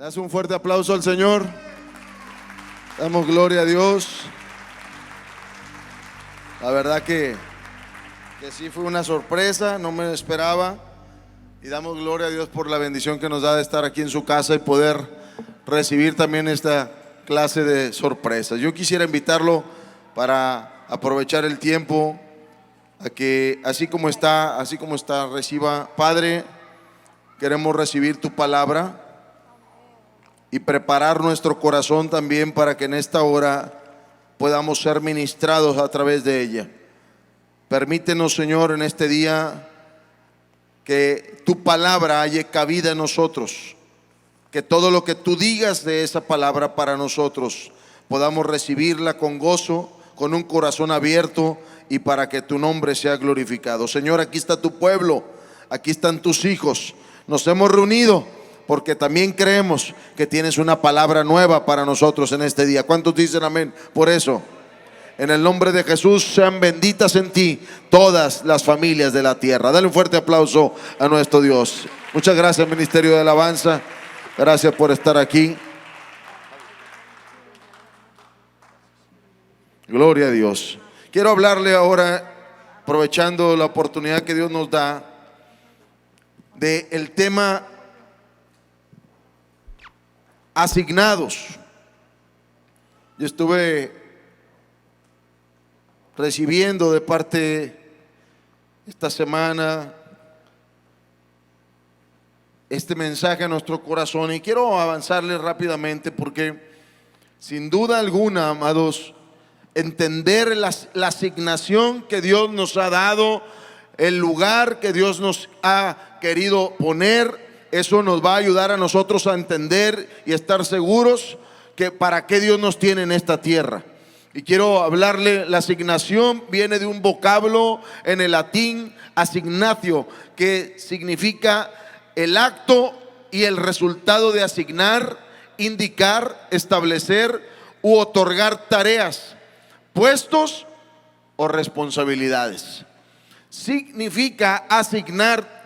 Das un fuerte aplauso al Señor. Damos gloria a Dios. La verdad que sí fue una sorpresa, no me esperaba. Y damos gloria a Dios por la bendición que nos da de estar aquí en su casa y poder recibir también esta clase de sorpresas. Yo quisiera invitarlo para aprovechar el tiempo a que así como está, reciba. Padre, queremos recibir tu palabra y preparar nuestro corazón también para que en esta hora podamos ser ministrados a través de ella. Permítenos, Señor, en este día que tu palabra haya cabida en nosotros, que todo lo que tú digas de esa palabra para nosotros podamos recibirla con gozo, con un corazón abierto y para que tu nombre sea glorificado. Señor, aquí está tu pueblo, aquí están tus hijos. Nos hemos reunido porque también creemos que tienes una palabra nueva para nosotros en este día. ¿Cuántos dicen amén por eso? En el nombre de Jesús, sean benditas en ti todas las familias de la tierra. Dale un fuerte aplauso a nuestro Dios. Muchas gracias, Ministerio de Alabanza. Gracias por estar aquí. Gloria a Dios. Quiero hablarle ahora, aprovechando la oportunidad que Dios nos da, del tema asignados. Yo estuve recibiendo de parte esta semana este mensaje a nuestro corazón y quiero avanzarle rápidamente porque sin duda alguna, amados, entender la asignación que Dios nos ha dado, el lugar que Dios nos ha querido poner, eso nos va a ayudar a nosotros a entender y estar seguros que para qué Dios nos tiene en esta tierra. Y quiero hablarle, la asignación viene de un vocablo en el latín, asignatio, que significa el acto y el resultado de asignar, indicar, establecer u otorgar tareas, puestos o responsabilidades. Significa asignar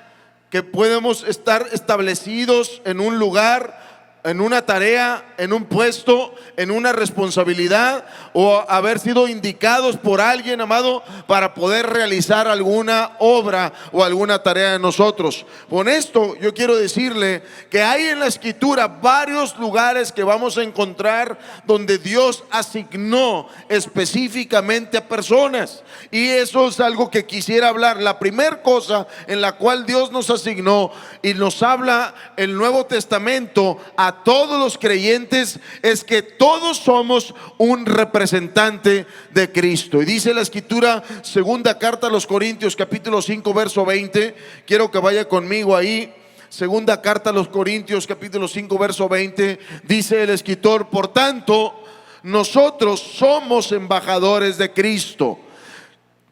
que podemos estar establecidos en un lugar, en una tarea, en un puesto, en una responsabilidad o haber sido indicados por alguien, amado, para poder realizar alguna obra o alguna tarea de nosotros. Con esto yo quiero decirle que hay en la Escritura varios lugares que vamos a encontrar donde Dios asignó específicamente a personas, y eso es algo que quisiera hablar. La primera cosa en la cual Dios nos asignó y nos habla el Nuevo Testamento a todos los creyentes es que todos somos un representante de Cristo. Y dice la Escritura, segunda carta a los Corintios, capítulo 5, verso 20. Quiero que vaya conmigo ahí. Segunda carta a los Corintios, capítulo 5, verso 20. Dice el escritor: por tanto, nosotros somos embajadores de Cristo,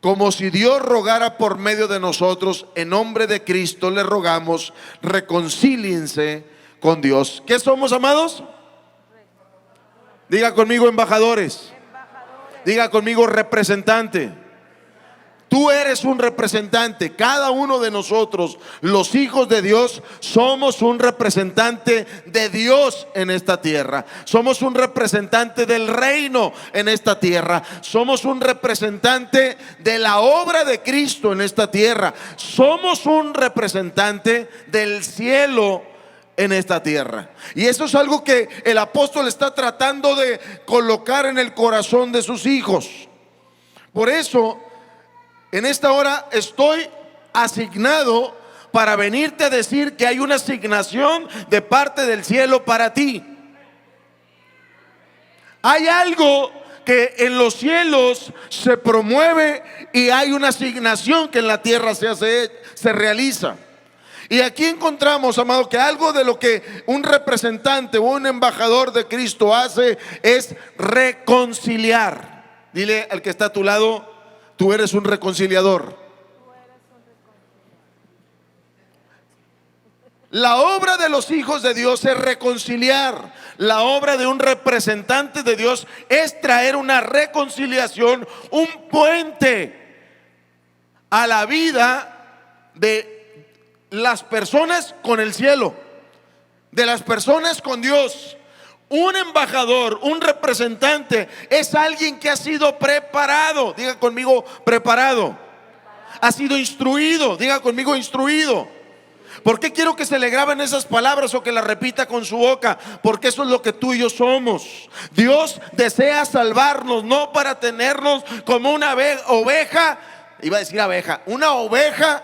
como si Dios rogara por medio de nosotros. En nombre de Cristo le rogamos, reconcíliense con Dios. ¿Qué somos, amados? Diga conmigo, embajadores. Diga conmigo, representante. Tú eres un representante. Cada uno de nosotros, los hijos de Dios, somos un representante de Dios en esta tierra. Somos un representante del reino en esta tierra. Somos un representante de la obra de Cristo en esta tierra. Somos un representante del cielo en esta tierra. Y eso es algo que el apóstol está tratando de colocar en el corazón de sus hijos. Por eso, en esta hora estoy asignado para venirte a decir que hay una asignación de parte del cielo para ti. Hay algo que en los cielos se promueve y hay una asignación que en la tierra se realiza. Y aquí encontramos, amado, que algo de lo que un representante o un embajador de Cristo hace es reconciliar. Dile al que está a tu lado: tú eres un reconciliador. La obra de los hijos de Dios es reconciliar. La obra de un representante de Dios es traer una reconciliación, un puente a la vida de las personas con el cielo. de las personas con Dios. Un embajador, un representante, es alguien que ha sido preparado. Diga conmigo, preparado. Ha sido instruido. Diga conmigo, instruido. ¿Por qué quiero que se le graben esas palabras o que las repita con su boca? Porque eso es lo que tú y yo somos. Dios desea salvarnos, no para tenernos como una oveja, iba a decir abeja, una oveja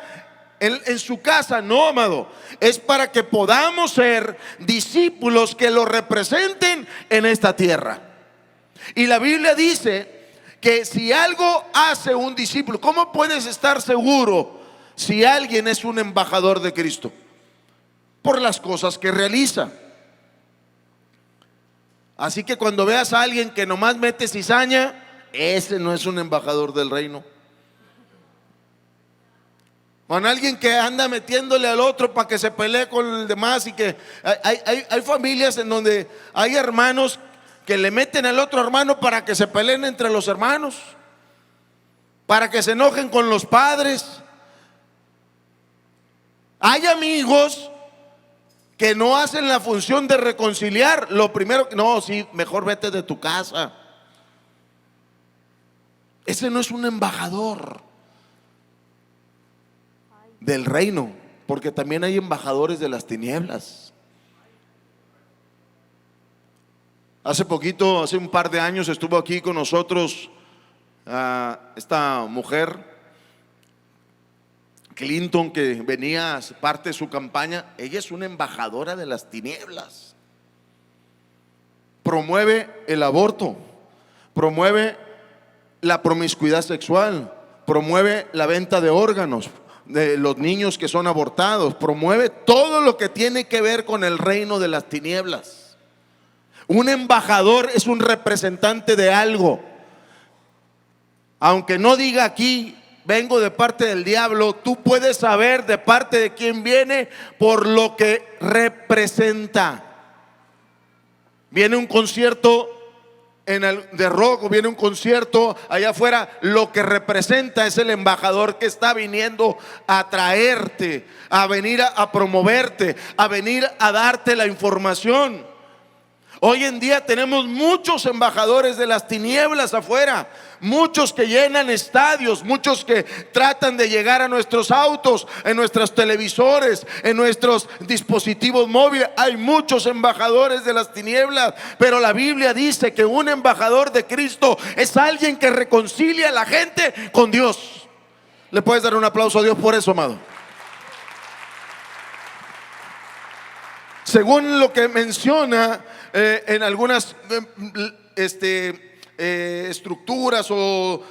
en su casa, no, amado. Es para que podamos ser discípulos que lo representen en esta tierra. Y la Biblia dice que si algo hace un discípulo, ¿cómo puedes estar seguro si alguien es un embajador de Cristo? Por las cosas que realiza. Así que cuando veas a alguien que nomás mete cizaña, ese no es un embajador del reino. Con alguien que anda metiéndole al otro para que se pelee con el demás, y que hay familias en donde hay hermanos que le meten al otro hermano para que se peleen entre los hermanos, para que se enojen con los padres. Hay amigos que no hacen la función de reconciliar. Lo primero, no, sí, mejor vete de tu casa. Ese no es un embajador del reino, porque también hay embajadores de las tinieblas. Hace poquito, hace un par de años, estuvo aquí con nosotros esta mujer Clinton, que venía a parte de su campaña. Ella es una embajadora de las tinieblas. Promueve el aborto, promueve la promiscuidad sexual, promueve la venta de órganos de los niños que son abortados, promueve todo lo que tiene que ver con el reino de las tinieblas. Un embajador es un representante de algo. Aunque no diga aquí, vengo de parte del diablo, tú puedes saber de parte de quién viene por lo que representa. Viene un concierto de rock, o viene un concierto allá afuera, lo que representa es el embajador que está viniendo a traerte, a venir a promoverte, a venir a darte la información. Hoy en día tenemos muchos embajadores de las tinieblas afuera, muchos que llenan estadios, muchos que tratan de llegar a nuestros autos, en nuestros televisores, en nuestros dispositivos móviles. Hay muchos embajadores de las tinieblas, pero la Biblia dice que un embajador de Cristo es alguien que reconcilia a la gente con Dios. ¿Le puedes dar un aplauso a Dios por eso, amado? Según lo que menciona en algunas estructuras o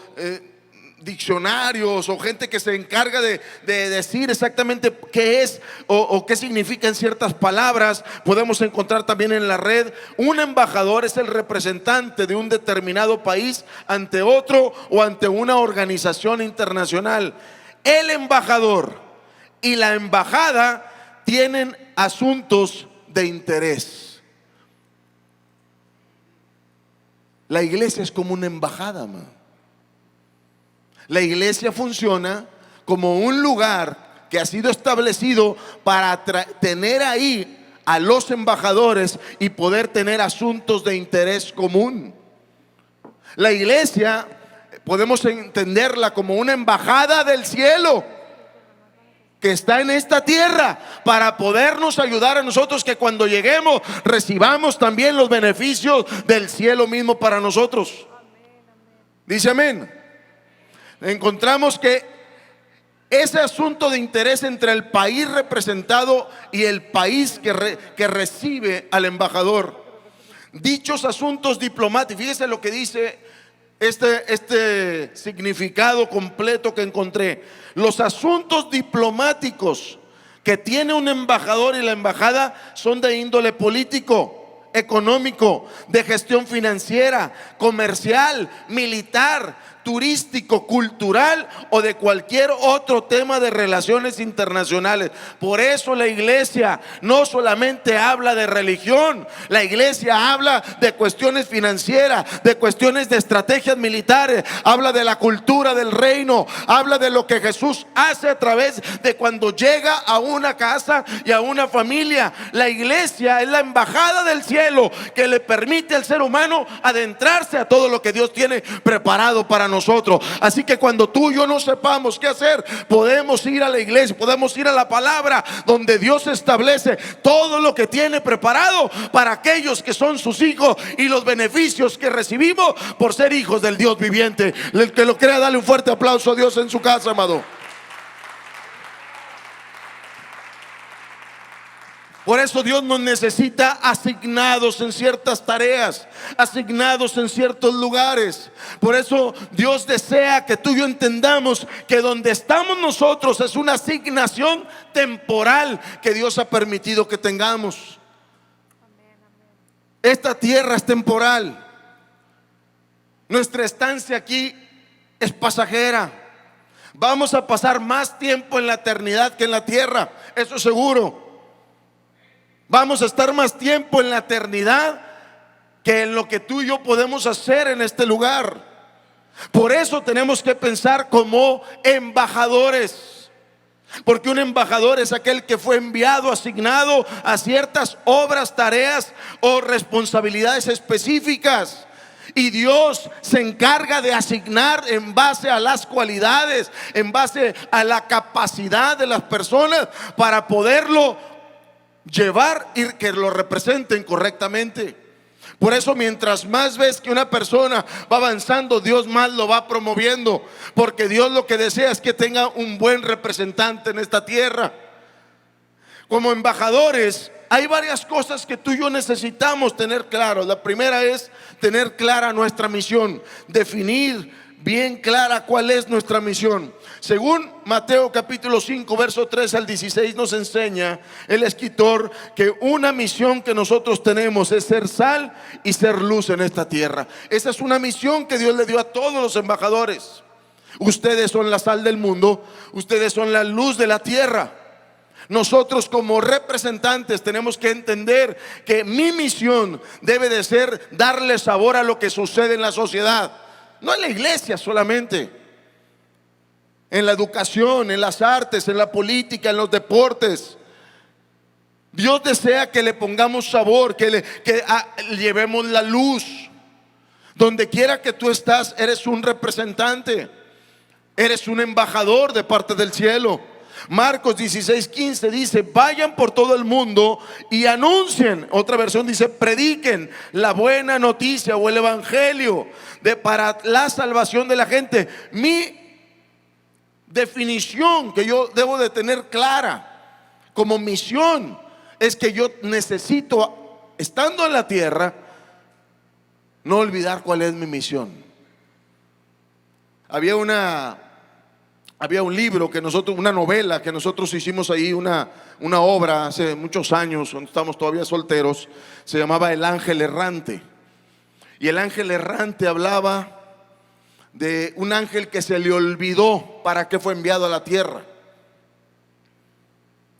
diccionarios, o gente que se encarga de decir exactamente qué es o qué significan ciertas palabras, podemos encontrar también en la red. Un embajador es el representante de un determinado país ante otro o ante una organización internacional. El embajador y la embajada tienen asuntos de interés. La iglesia es como una embajada, man. La iglesia funciona como un lugar que ha sido establecido para tener ahí a los embajadores y poder tener asuntos de interés común. La iglesia podemos entenderla como una embajada del cielo que está en esta tierra para podernos ayudar a nosotros, que cuando lleguemos recibamos también los beneficios del cielo mismo para nosotros. Dice amén. Encontramos que ese asunto de interés entre el país representado y el país que recibe al embajador, dichos asuntos diplomáticos, fíjese lo que dice este significado completo que encontré. Los asuntos diplomáticos que tiene un embajador y la embajada son de índole político, económico, de gestión financiera, comercial, militar. turístico, cultural o de cualquier otro tema de relaciones internacionales. Por eso la iglesia no solamente habla de religión, la iglesia habla de cuestiones financieras, de cuestiones de estrategias militares, habla de la cultura del reino, habla de lo que Jesús hace a través de cuando llega a una casa y a una familia. La iglesia es la embajada del cielo que le permite al ser humano adentrarse a todo lo que Dios tiene preparado para nosotros. Así que cuando tú y yo no sepamos qué hacer, podemos ir a la iglesia, podemos ir a la palabra donde Dios establece todo lo que tiene preparado para aquellos que son sus hijos y los beneficios que recibimos por ser hijos del Dios viviente. El que lo crea, dale un fuerte aplauso a Dios en su casa, amado. Por eso Dios nos necesita asignados en ciertas tareas, asignados en ciertos lugares. Por eso Dios desea que tú y yo entendamos que donde estamos nosotros es una asignación temporal que Dios ha permitido que tengamos. Esta tierra es temporal. Nuestra estancia aquí es pasajera. Vamos a pasar más tiempo en la eternidad que en la tierra, eso es seguro. Vamos a estar más tiempo en la eternidad que en lo que tú y yo podemos hacer en este lugar. Por eso tenemos que pensar como embajadores, porque un embajador es aquel que fue enviado, asignado a ciertas obras, tareas o responsabilidades específicas. Y Dios se encarga de asignar en base a las cualidades, en base a la capacidad de las personas para poderlo llevar y que lo representen correctamente. Por eso mientras más ves que una persona va avanzando, Dios más lo va promoviendo, porque Dios lo que desea es que tenga un buen representante en esta tierra. Como embajadores hay varias cosas que tú y yo necesitamos tener claro. La primera es tener clara nuestra misión, definir bien clara cuál es nuestra misión. Según Mateo capítulo 5 verso 3 al 16 nos enseña el escritor que una misión que nosotros tenemos es ser sal y ser luz en esta tierra. Esa es una misión que Dios le dio a todos los embajadores. Ustedes son la sal del mundo, ustedes son la luz de la tierra. Nosotros como representantes tenemos que entender que mi misión debe de ser darle sabor a lo que sucede en la sociedad. No en la iglesia solamente, en la educación, en las artes, en la política, en los deportes. Dios desea que le pongamos sabor, que llevemos la luz. Donde quiera que tú estás, eres un representante, eres un embajador de parte del cielo. Marcos 16:15 dice: vayan por todo el mundo y anuncien. Otra versión dice: prediquen la buena noticia o el evangelio para la salvación de la gente. Mi definición que yo debo de tener clara como misión es que yo necesito, estando en la tierra, no olvidar cuál es mi misión. Había un libro que nosotros, una novela que nosotros hicimos ahí, una obra hace muchos años, cuando estamos todavía solteros, se llamaba El Ángel Errante. Y el ángel errante hablaba de un ángel que se le olvidó para qué fue enviado a la tierra.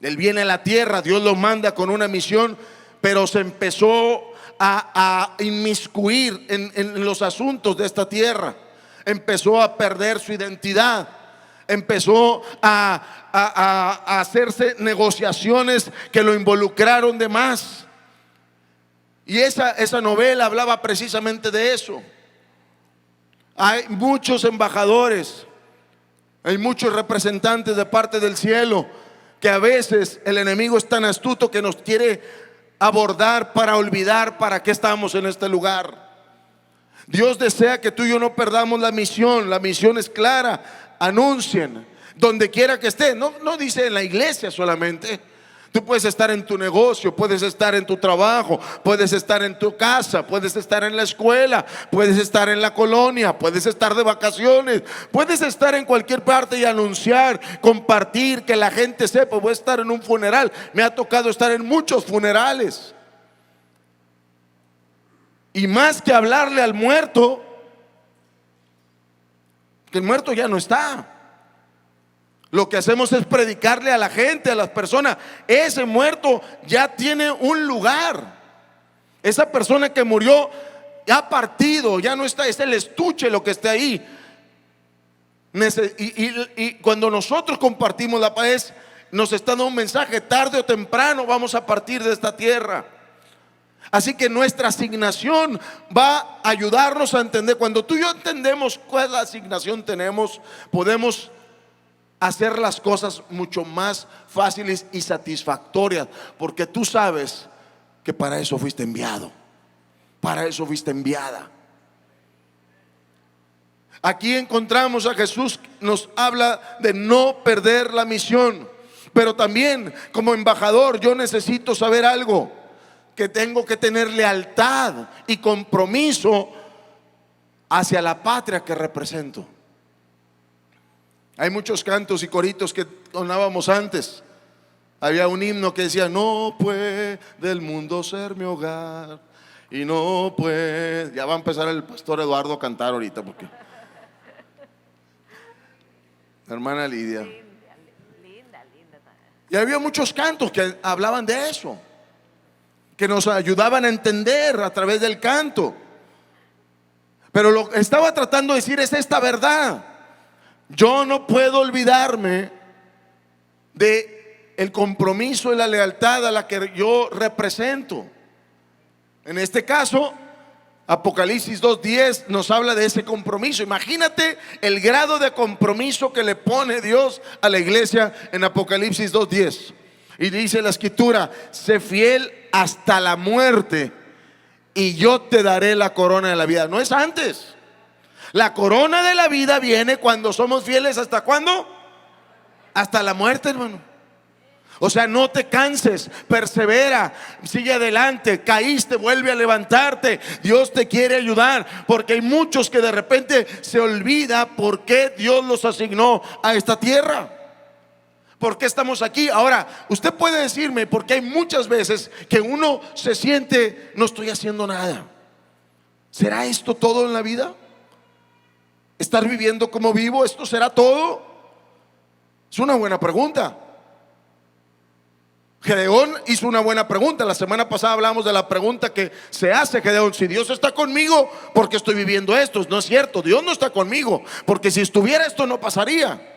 Él viene a la tierra, Dios lo manda con una misión, pero se empezó a inmiscuir en los asuntos de esta tierra. Empezó a perder su identidad. Empezó a hacerse negociaciones que lo involucraron de más. Y esa novela hablaba precisamente de eso. Hay muchos embajadores, hay muchos representantes de parte del cielo, que a veces el enemigo es tan astuto que nos quiere abordar para olvidar para qué estamos en este lugar. Dios desea que tú y yo no perdamos la misión. La misión es clara. Anuncien donde quiera que esté. No dice en la iglesia solamente. Tú puedes estar en tu negocio, puedes estar en tu trabajo, puedes estar en tu casa, puedes estar en la escuela, puedes estar en la colonia, puedes estar de vacaciones, puedes estar en cualquier parte y anunciar, compartir, que la gente sepa. Voy a estar en un funeral. Me ha tocado estar en muchos funerales. Y más que hablarle al muerto, que el muerto ya no está. Lo que hacemos es predicarle a la gente, a las personas. Ese muerto ya tiene un lugar. Esa persona que murió ya ha partido, ya no está, es el estuche lo que está ahí. Y cuando nosotros compartimos la paz, nos está dando un mensaje: tarde o temprano vamos a partir de esta tierra. Así que nuestra asignación va a ayudarnos a entender. Cuando tú y yo entendemos cuál asignación tenemos, podemos hacer las cosas mucho más fáciles y satisfactorias, porque tú sabes que para eso fuiste enviado, para eso fuiste enviada. Aquí encontramos a Jesús, nos habla de no perder la misión, pero también como embajador yo necesito saber algo, que tengo que tener lealtad y compromiso hacia la patria que represento. Hay muchos cantos y coritos que tonábamos antes. Había un himno que decía: no puede el mundo ser mi hogar, y no puede. Ya va a empezar el pastor Eduardo a cantar ahorita, porque la hermana Lidia. Linda. Y había muchos cantos que hablaban de eso, que nos ayudaban a entender a través del canto. Pero lo que estaba tratando de decir es esta verdad: yo no puedo olvidarme de el compromiso y la lealtad a la que yo represento. En este caso, Apocalipsis 2:10 nos habla de ese compromiso. Imagínate el grado de compromiso que le pone Dios a la iglesia en Apocalipsis 2:10. Y dice la escritura: sé fiel hasta la muerte y yo te daré la corona de la vida. No es antes. La corona de la vida viene cuando somos fieles. ¿Hasta cuándo? Hasta la muerte, hermano. O sea, no te canses, persevera, sigue adelante. Caíste, vuelve a levantarte. Dios te quiere ayudar, porque hay muchos que de repente se olvida por qué Dios los asignó a esta tierra. ¿Por qué estamos aquí? Ahora, usted puede decirme, porque hay muchas veces que uno se siente: no estoy haciendo nada. ¿Será esto todo en la vida? ¿Estar viviendo como vivo? ¿Esto será todo? Es una buena pregunta. Gedeón hizo una buena pregunta. La semana pasada hablamos de la pregunta que se hace Gedeón: si Dios está conmigo, ¿por qué estoy viviendo esto? No es cierto, Dios no está conmigo, porque si estuviera esto no pasaría.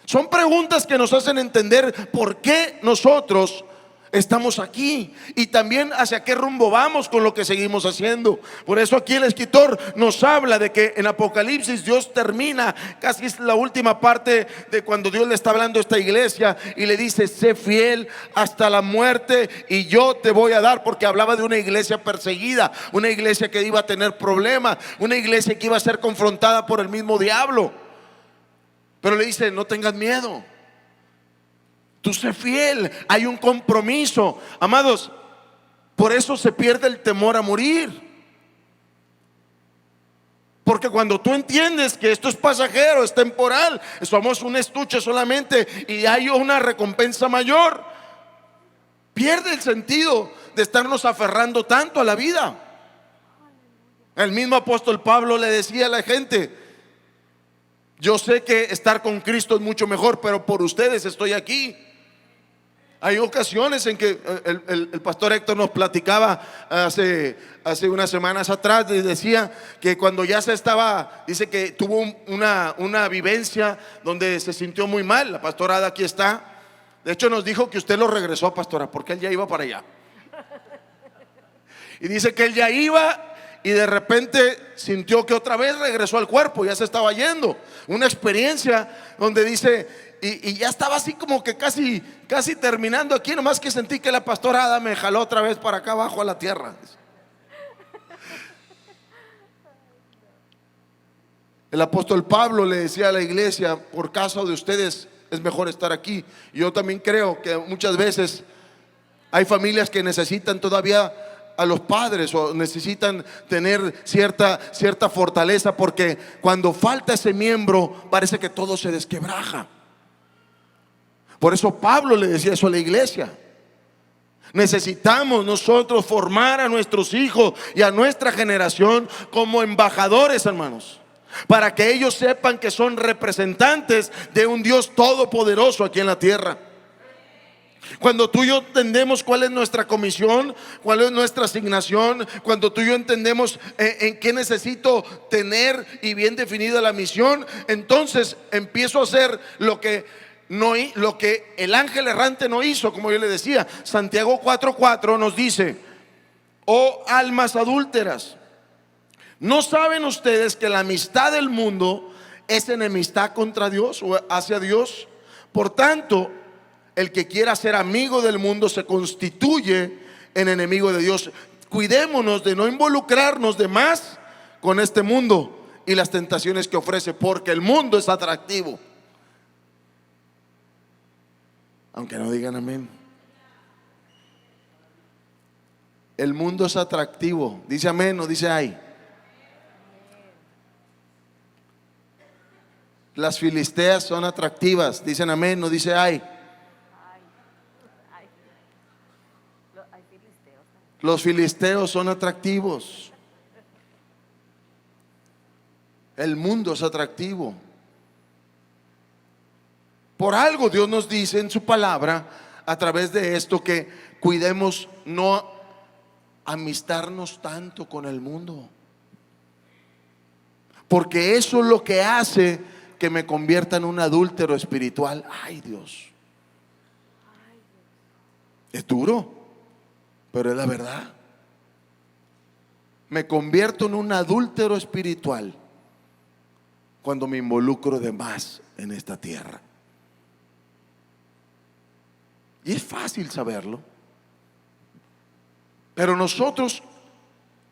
Son preguntas que nos hacen entender por qué nosotros estamos aquí y también hacia qué rumbo vamos con lo que seguimos haciendo. Por eso aquí el escritor nos habla de que en Apocalipsis Dios termina, casi es la última parte de cuando Dios le está hablando a esta iglesia y le dice: sé fiel hasta la muerte y yo te voy a dar. Porque hablaba de una iglesia perseguida, una iglesia que iba a tener problemas, una iglesia que iba a ser confrontada por el mismo diablo. Pero le dice: no tengas miedo, tú sé fiel. Hay un compromiso, amados. Por eso se pierde el temor a morir, porque cuando tú entiendes que esto es pasajero, es temporal, somos un estuche solamente y hay una recompensa mayor, pierde el sentido de estarnos aferrando tanto a la vida. El mismo apóstol Pablo le decía a la gente: yo sé que estar con Cristo es mucho mejor, pero por ustedes estoy aquí. Hay ocasiones en que el pastor Héctor nos platicaba hace unas semanas atrás, y decía que cuando ya se estaba, dice que tuvo una vivencia donde se sintió muy mal. La pastora Ada aquí está. De hecho nos dijo que usted lo regresó, pastora, porque él ya iba para allá. Y dice que él ya iba y de repente sintió que otra vez regresó al cuerpo, ya se estaba yendo. Una experiencia donde dice... Y ya estaba así como que casi terminando aquí, nomás que sentí que la pastora Ada me jaló otra vez para acá abajo a la tierra. El apóstol Pablo le decía a la iglesia: por causa de ustedes es mejor estar aquí. Y yo también creo que muchas veces hay familias que necesitan todavía a los padres, o necesitan tener cierta fortaleza, porque cuando falta ese miembro parece que todo se desquebraja. Por eso Pablo le decía eso a la iglesia: necesitamos nosotros formar a nuestros hijos y a nuestra generación como embajadores, hermanos. para que ellos sepan que son representantes de un Dios todopoderoso aquí en la tierra. Cuando tú y yo entendemos cuál es nuestra comisión, cuál es nuestra asignación, cuando tú y yo entendemos en qué necesito tener y bien definida la misión, entonces empiezo a hacer lo que el ángel errante no hizo, como yo le decía. Santiago 4:4 nos dice: oh almas adúlteras, ¿no saben ustedes que la amistad del mundo es enemistad contra Dios o hacia Dios? Por tanto, el que quiera ser amigo del mundo se constituye en enemigo de Dios. Cuidémonos de no involucrarnos de más con este mundo y las tentaciones que ofrece, porque el mundo es atractivo. Aunque no digan amén. El mundo es atractivo. Dice amén, no dice ay. Las filisteas son atractivas. Dicen amén, no dice ay. Los filisteos son atractivos. El mundo es atractivo. Por algo Dios nos dice en su palabra a través de esto que cuidemos no amistarnos tanto con el mundo, porque eso es lo que hace que me convierta en un adúltero espiritual. Ay, Dios, es duro, pero es la verdad. Me convierto en un adúltero espiritual cuando me involucro de más en esta tierra. Y es fácil saberlo. Pero nosotros,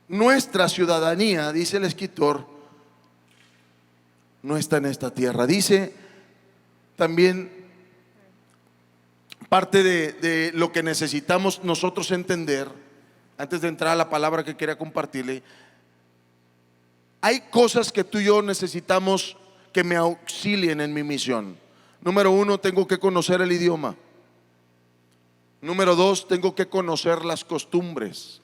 nuestra ciudadanía, dice el escritor, no está en esta tierra. Dice también parte de lo que necesitamos nosotros entender, antes de entrar a la palabra que quería compartirle. Hay cosas que tú y yo necesitamos que me auxilien en mi misión. Número uno, tengo que conocer el idioma. Número dos, tengo que conocer las costumbres.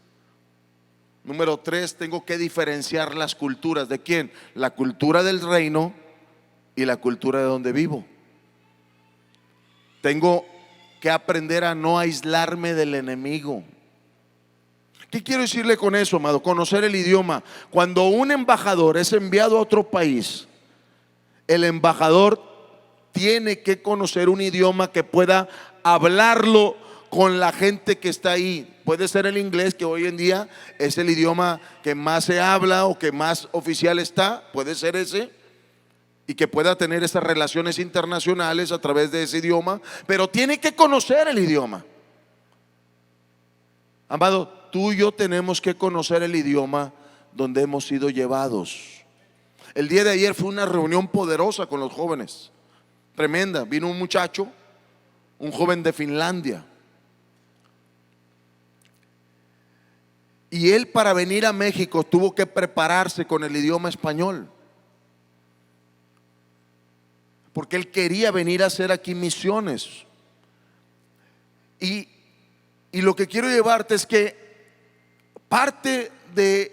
Número tres, tengo que diferenciar las culturas. ¿De quién? La cultura del reino y la cultura de donde vivo. Tengo que aprender a no aislarme del enemigo. ¿Qué quiero decirle con eso, amado? Conocer el idioma. Cuando un embajador es enviado a otro país, el embajador tiene que conocer un idioma que pueda hablarlo con la gente que está ahí. Puede ser el inglés, que hoy en día es el idioma que más se habla o que más oficial está. Puede ser ese, y que pueda tener esas relaciones internacionales a través de ese idioma, pero tiene que conocer el idioma. Amado, tú y yo tenemos que conocer el idioma donde hemos sido llevados. El día de ayer fue una reunión poderosa con los jóvenes, tremenda. Vino un muchacho, un joven de Finlandia, y él, para venir a México, tuvo que prepararse con el idioma español, porque él quería venir a hacer aquí misiones. Y lo que quiero llevarte es que parte de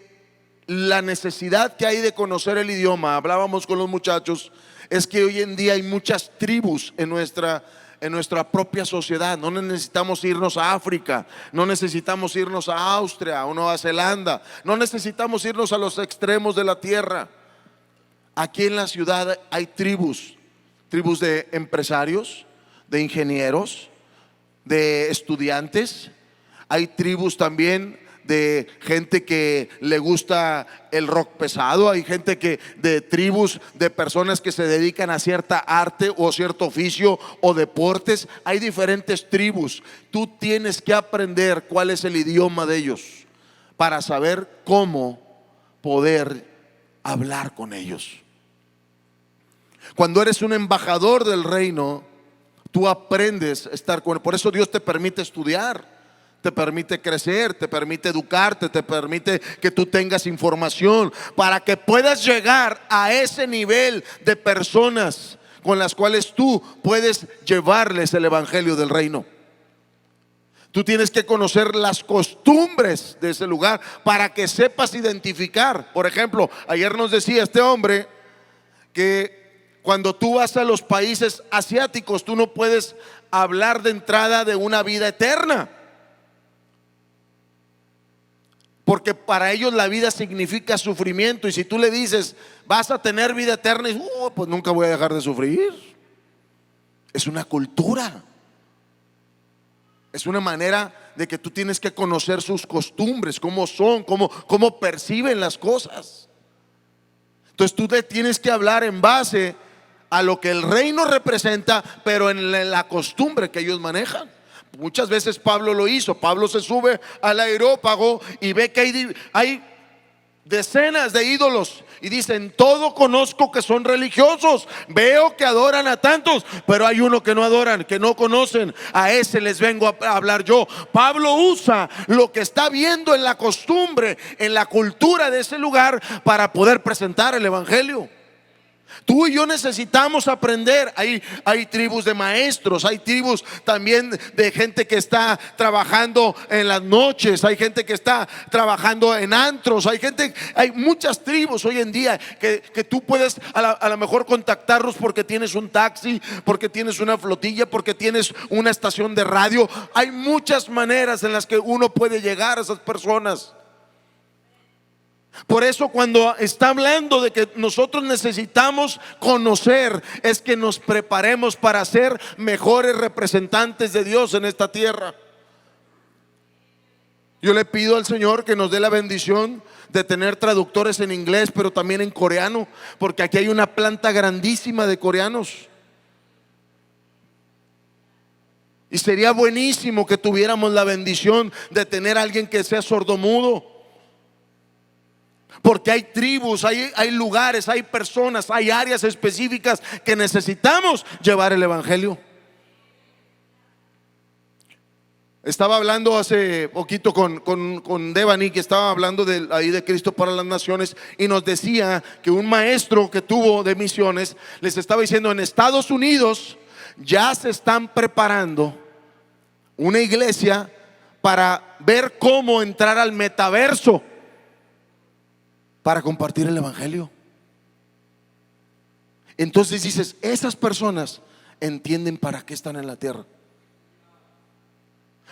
la necesidad que hay de conocer el idioma, hablábamos con los muchachos, es que hoy en día hay muchas tribus en nuestra propia sociedad. No necesitamos irnos a África, no necesitamos irnos a Austria o Nueva Zelanda, no necesitamos irnos a los extremos de la tierra. Aquí en la ciudad hay tribus de empresarios, de ingenieros, de estudiantes. Hay tribus también de gente que le gusta el rock pesado. Hay gente de tribus de personas que se dedican a cierta arte o cierto oficio o deportes. Hay diferentes tribus. Tú tienes que aprender cuál es el idioma de ellos para saber cómo poder hablar con ellos. Cuando eres un embajador del reino, tú aprendes a estar con él. Por eso Dios te permite estudiar, te permite crecer, te permite educarte, te permite que tú tengas información para que puedas llegar a ese nivel de personas con las cuales tú puedes llevarles el evangelio del reino. Tú tienes que conocer las costumbres de ese lugar para que sepas identificar. Por ejemplo, ayer nos decía este hombre que cuando tú vas a los países asiáticos, tú no puedes hablar de entrada de una vida eterna, porque para ellos la vida significa sufrimiento. Y si tú le dices vas a tener vida eterna, y, pues nunca voy a dejar de sufrir. Es una cultura, es una manera de que tú tienes que conocer sus costumbres, cómo son, cómo perciben las cosas. Entonces tú te tienes que hablar en base a lo que el reino representa, pero en la costumbre que ellos manejan. Muchas veces Pablo lo hizo. Pablo se sube al Areópago y ve que hay decenas de ídolos y dicen: todo conozco que son religiosos, veo que adoran a tantos, pero hay uno que no adoran, que no conocen, a ese les vengo a hablar yo. Pablo usa lo que está viendo en la costumbre, en la cultura de ese lugar, para poder presentar el evangelio. Tú y yo necesitamos aprender. Hay tribus de maestros, hay tribus también de gente que está trabajando en las noches, hay gente que está trabajando en antros, hay muchas tribus hoy en día que tú puedes a lo mejor contactarlos porque tienes un taxi, porque tienes una flotilla, porque tienes una estación de radio. Hay muchas maneras en las que uno puede llegar a esas personas. Por eso cuando está hablando de que nosotros necesitamos conocer, es que nos preparemos para ser mejores representantes de Dios en esta tierra. Yo le pido al Señor que nos dé la bendición de tener traductores en inglés, pero también en coreano, porque aquí hay una planta grandísima de coreanos. Y sería buenísimo que tuviéramos la bendición de tener a alguien que sea sordomudo. Porque hay tribus, hay lugares, hay personas, hay áreas específicas que necesitamos llevar el evangelio. Estaba hablando hace poquito con Devani, que estaba hablando de Cristo para las Naciones, y nos decía que un maestro que tuvo de misiones les estaba diciendo: en Estados Unidos ya se están preparando una iglesia para ver cómo entrar al metaverso para compartir el evangelio. Entonces dices, esas personas entienden para qué están en la tierra.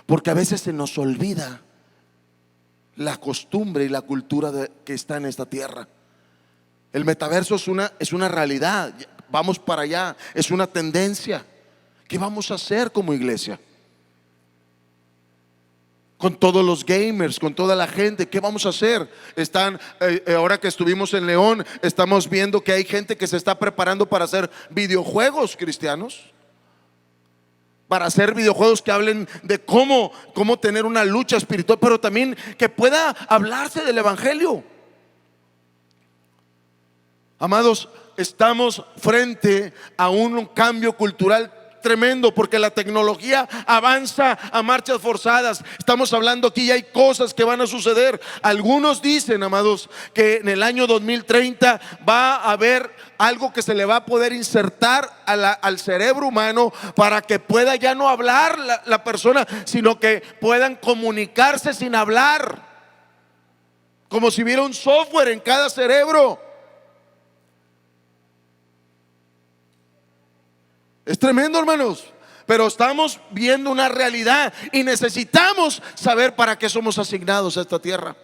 Porque a veces se nos olvida la costumbre y la cultura que está en esta tierra. El metaverso es una realidad. Vamos para allá, es una tendencia. ¿Qué vamos a hacer como iglesia? Con todos los gamers, con toda la gente, ¿qué vamos a hacer? Ahora que estuvimos en León, estamos viendo que hay gente que se está preparando para hacer videojuegos cristianos, para hacer videojuegos que hablen de cómo tener una lucha espiritual, pero también que pueda hablarse del evangelio. Amados, estamos frente a un cambio cultural tremendo, porque la tecnología avanza a marchas forzadas. Estamos hablando aquí y hay cosas que van a suceder. Algunos dicen, amados, que en el año 2030 va a haber algo que se le va a poder insertar al cerebro humano para que pueda ya no hablar la persona, sino que puedan comunicarse sin hablar, como si hubiera un software en cada cerebro. Es tremendo, hermanos, pero estamos viendo una realidad y necesitamos saber para qué somos asignados a esta tierra.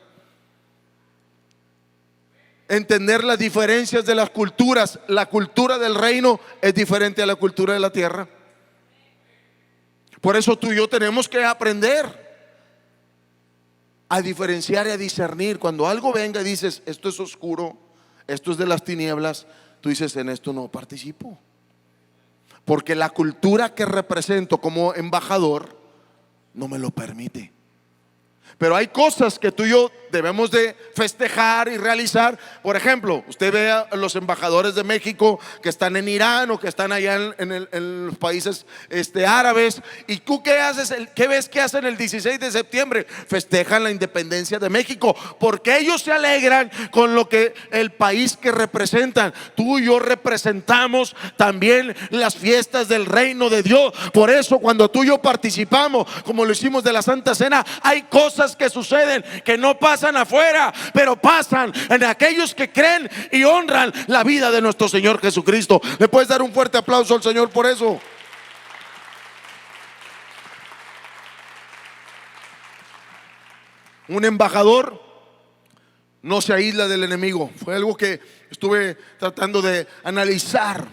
Entender las diferencias de las culturas. La cultura del reino es diferente a la cultura de la tierra. Por eso tú y yo tenemos que aprender a diferenciar y a discernir. Cuando algo venga y dices, esto es oscuro, esto es de las tinieblas, tú dices, en esto no participo. Porque la cultura que represento como embajador no me lo permite. Pero hay cosas que tú y yo debemos de festejar y realizar. Por ejemplo, usted ve a los embajadores de México que están en Irán o que están allá en los países árabes. ¿Y tú qué haces? ¿Qué ves que hacen el 16 de septiembre? Festejan la independencia de México, porque ellos se alegran con lo que el país que representan. Tú y yo representamos también las fiestas del reino de Dios. Por eso cuando tú y yo participamos, como lo hicimos de la Santa Cena, hay cosas que suceden que no pasan pasan afuera, pero pasan en aquellos que creen y honran la vida de nuestro Señor Jesucristo. ¿Le puedes dar un fuerte aplauso al Señor por eso? Un embajador no se aísla del enemigo. Fue algo que estuve tratando de analizar.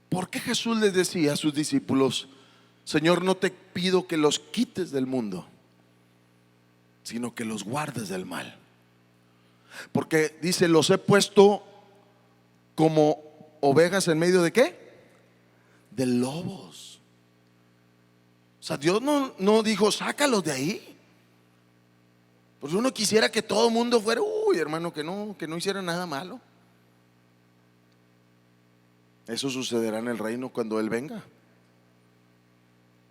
¿Por qué Jesús les decía a sus discípulos: Señor, no te pido que los quites del mundo, sino que los guardes del mal? Porque dice: los he puesto como ovejas en medio de ¿qué? De lobos. O sea, Dios no dijo sácalos de ahí. Pues uno quisiera que todo el mundo fuera, hermano, que no hiciera nada malo. Eso sucederá en el reino cuando Él venga,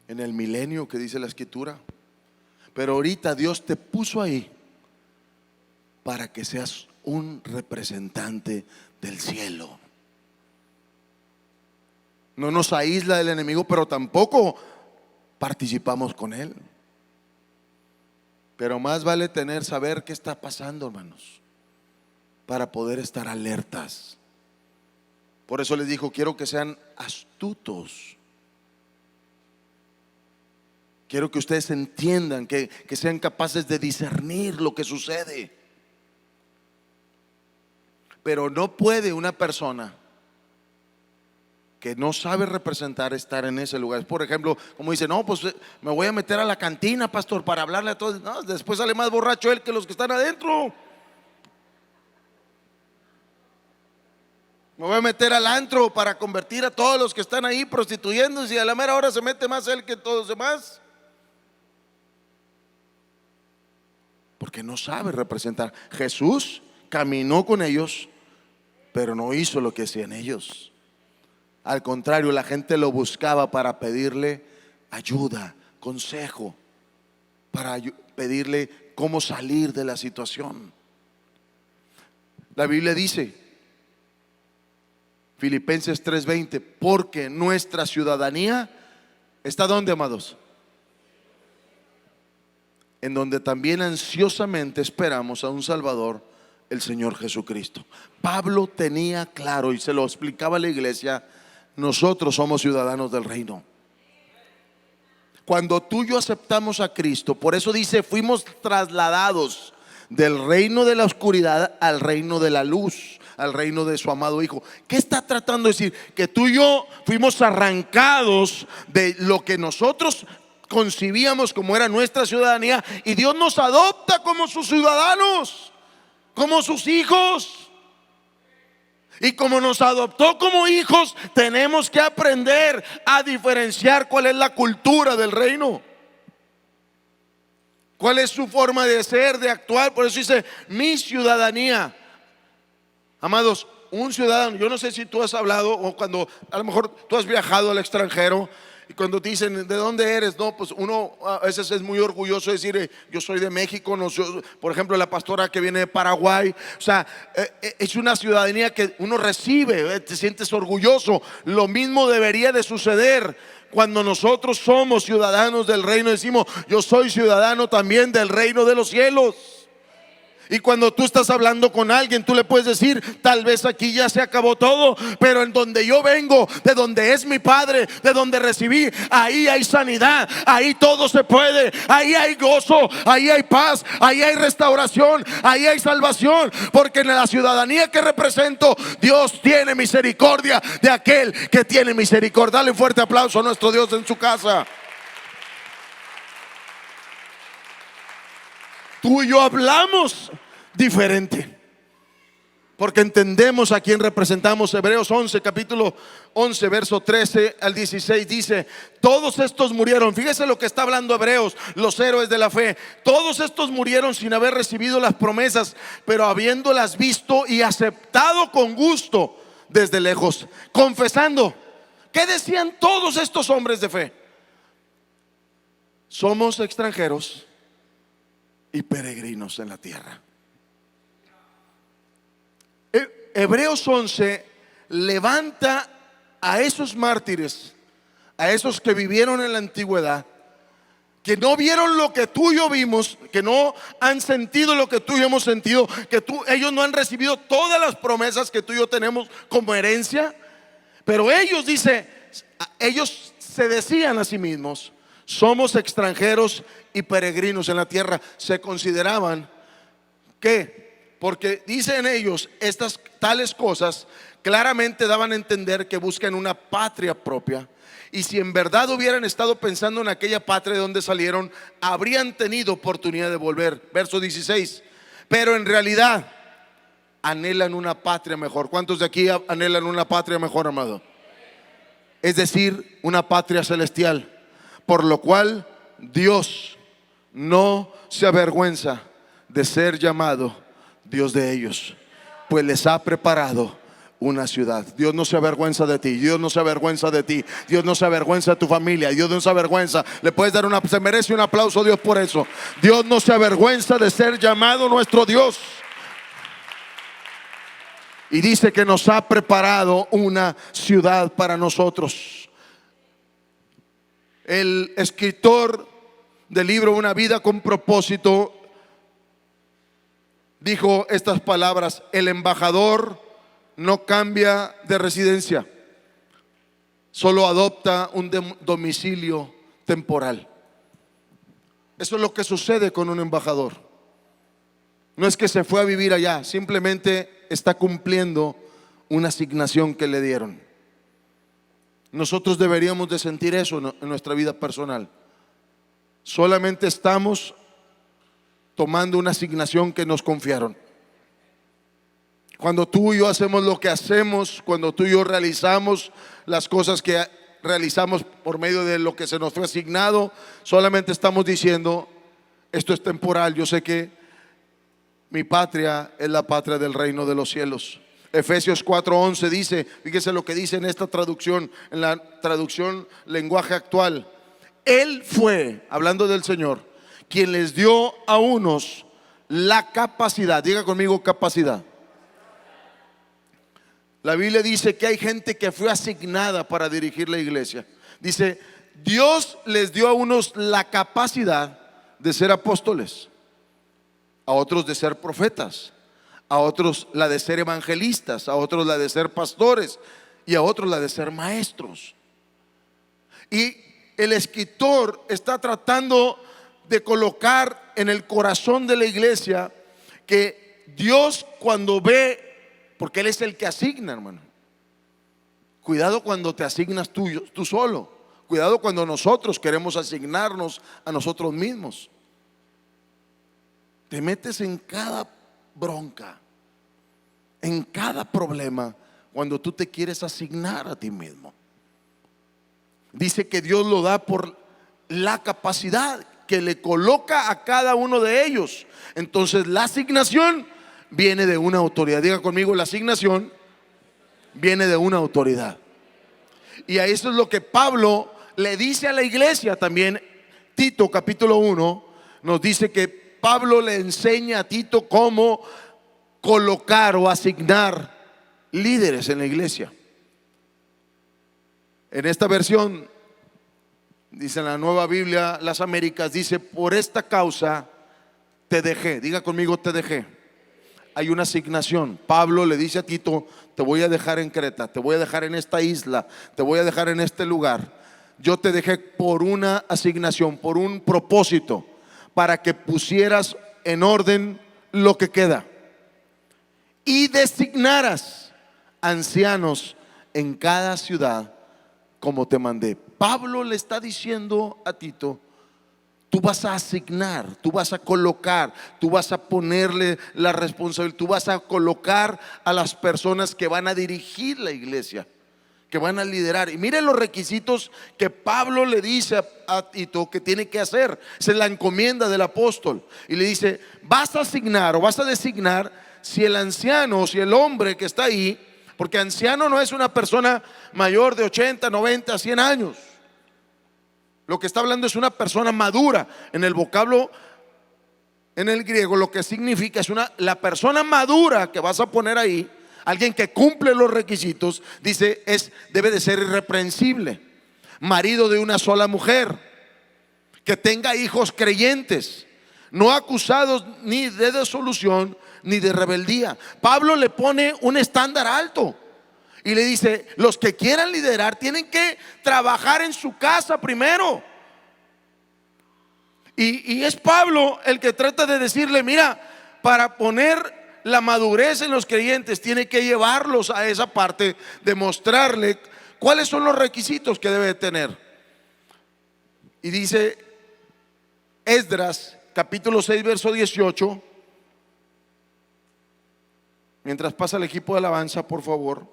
en el milenio que dice la Escritura. Pero ahorita Dios te puso ahí para que seas un representante del cielo. No nos aísla del enemigo, pero tampoco participamos con él. Pero más vale saber qué está pasando, hermanos, para poder estar alertas. Por eso les dijo: quiero que sean astutos. Quiero que ustedes entiendan, que sean capaces de discernir lo que sucede. Pero no puede una persona que no sabe representar estar en ese lugar. Por ejemplo, como dice: no, pues me voy a meter a la cantina, pastor, para hablarle a todos. No, después sale más borracho él que los que están adentro. Me voy a meter al antro para convertir a todos los que están ahí prostituyéndose, y a la mera hora se mete más él que todos los demás, porque no sabe representar. Jesús caminó con ellos, pero no hizo lo que hacían ellos. Al contrario, la gente lo buscaba para pedirle ayuda, consejo, para pedirle cómo salir de la situación. La Biblia dice, Filipenses 3:20, porque nuestra ciudadanía está ¿dónde, amados? En donde también ansiosamente esperamos a un Salvador, el Señor Jesucristo. Pablo tenía claro, y se lo explicaba a la iglesia: nosotros somos ciudadanos del reino. Cuando tú y yo aceptamos a Cristo, por eso dice, fuimos trasladados del reino de la oscuridad al reino de la luz, al reino de su amado Hijo. ¿Qué está tratando de decir? Que tú y yo fuimos arrancados de lo que nosotros concibíamos como era nuestra ciudadanía, y Dios nos adopta como sus ciudadanos, como sus hijos. Y como nos adoptó como hijos, tenemos que aprender a diferenciar cuál es la cultura del reino, cuál es su forma de ser, de actuar. Por eso dice mi ciudadanía. Amados, un ciudadano, yo no sé si tú has hablado, o cuando a lo mejor tú has viajado al extranjero, y cuando te dicen ¿de dónde eres? No, pues uno a veces es muy orgulloso de decir yo soy de México. No, por ejemplo, la pastora que viene de Paraguay. O sea, es una ciudadanía que uno recibe, te sientes orgulloso. Lo mismo debería de suceder cuando nosotros somos ciudadanos del reino. Decimos: yo soy ciudadano también del reino de los cielos. Y cuando tú estás hablando con alguien, tú le puedes decir: tal vez aquí ya se acabó todo, pero en donde yo vengo, de donde es mi Padre, de donde recibí, ahí hay sanidad, ahí todo se puede, ahí hay gozo, ahí hay paz, ahí hay restauración, ahí hay salvación. Porque en la ciudadanía que represento, Dios tiene misericordia de aquel que tiene misericordia. Dale un fuerte aplauso a nuestro Dios en su casa. Tú y yo hablamos diferente, porque entendemos a quién representamos. Hebreos 11, capítulo 11, verso 13 al 16 dice: todos estos murieron. Fíjese lo que está hablando Hebreos, los héroes de la fe. Todos estos murieron sin haber recibido las promesas, pero habiéndolas visto y aceptado con gusto desde lejos, confesando. ¿Qué decían todos estos hombres de fe? Somos extranjeros y peregrinos en la tierra. Hebreos 11 levanta a esos mártires, a esos que vivieron en la antigüedad, que no vieron lo que tú y yo vimos, que no han sentido lo que tú y yo hemos sentido, que ellos no han recibido todas las promesas que tú y yo tenemos como herencia. Pero ellos, ellos se decían a sí mismos: somos extranjeros y peregrinos en la tierra. Se consideraban que, porque dicen ellos estas tales cosas, claramente daban a entender que buscan una patria propia. Y si en verdad hubieran estado pensando en aquella patria de donde salieron, habrían tenido oportunidad de volver. Verso 16. Pero en realidad anhelan una patria mejor. ¿Cuántos de aquí anhelan una patria mejor, amado? Es decir, una patria celestial. Por lo cual Dios no se avergüenza de ser llamado Dios de ellos, pues les ha preparado una ciudad. Dios no se avergüenza de ti. Dios no se avergüenza de ti. Dios no se avergüenza de tu familia. Dios no se avergüenza. Le puedes dar se merece un aplauso a Dios por eso. Dios no se avergüenza de ser llamado nuestro Dios. Y dice que nos ha preparado una ciudad para nosotros. El escritor del libro Una vida con propósito dijo estas palabras: el embajador no cambia de residencia, solo adopta un domicilio temporal. Eso es lo que sucede con un embajador. No es que se fue a vivir allá, simplemente está cumpliendo una asignación que le dieron. Nosotros deberíamos de sentir eso en nuestra vida personal. Solamente estamos tomando una asignación que nos confiaron. Cuando tú y yo hacemos lo que hacemos, cuando tú y yo realizamos las cosas que realizamos por medio de lo que se nos fue asignado, solamente estamos diciendo: esto es temporal. Yo sé que mi patria es la patria del reino de los cielos. Efesios 4:11 dice, fíjese lo que dice en esta traducción, en la traducción lenguaje actual: Él fue, hablando del Señor, quien les dio a unos la capacidad. Diga conmigo: capacidad. La Biblia dice que hay gente que fue asignada para dirigir la iglesia. Dice: Dios les dio a unos la capacidad de ser apóstoles, a otros de ser profetas, a otros la de ser evangelistas, a otros la de ser pastores y a otros la de ser maestros. Y el escritor está tratando de colocar en el corazón de la iglesia que Dios, cuando ve, porque Él es el que asigna, hermano. Cuidado cuando te asignas tú solo. Cuidado cuando nosotros queremos asignarnos a nosotros mismos. Te metes en cada bronca, en cada problema, cuando tú te quieres asignar a ti mismo. Dice que Dios lo da por la capacidad que le coloca a cada uno de ellos. Entonces la asignación viene de una autoridad. Diga conmigo: la asignación viene de una autoridad. Y a eso es lo que Pablo le dice a la iglesia también. Tito capítulo 1 nos dice que Pablo le enseña a Tito cómo colocar o asignar líderes en la iglesia. En esta versión, dice en la Nueva Biblia Las Américas, dice: por esta causa te dejé. Diga conmigo: te dejé. Hay una asignación. Pablo le dice a Tito: te voy a dejar en Creta, te voy a dejar en esta isla, te voy a dejar en este lugar. Yo te dejé por una asignación, por un propósito, para que pusieras en orden lo que queda y designaras ancianos en cada ciudad como te mandé. Pablo le está diciendo a Tito: tú vas a asignar, tú vas a colocar, tú vas a ponerle la responsabilidad, tú vas a colocar a las personas que van a dirigir la iglesia, que van a liderar. Y miren los requisitos que Pablo le dice a Tito que tiene que hacer. Esa es la encomienda del apóstol. Y le dice: vas a asignar o vas a designar, si el anciano o si el hombre que está ahí, porque anciano no es una persona mayor de 80, 90, 100 años. Lo que está hablando es una persona madura. En el vocablo, en el griego, lo que significa es la persona madura que vas a poner ahí, alguien que cumple los requisitos. Dice: debe de ser irreprensible, marido de una sola mujer, que tenga hijos creyentes, no acusados ni de desolución ni de rebeldía. Pablo le pone un estándar alto y le dice: los que quieran liderar tienen que trabajar en su casa primero. Y es Pablo el que trata de decirle: mira, para poner la madurez en los creyentes tiene que llevarlos a esa parte de mostrarle cuáles son los requisitos que debe tener. Y dice Esdras capítulo 6 verso 18, mientras pasa el equipo de alabanza, por favor.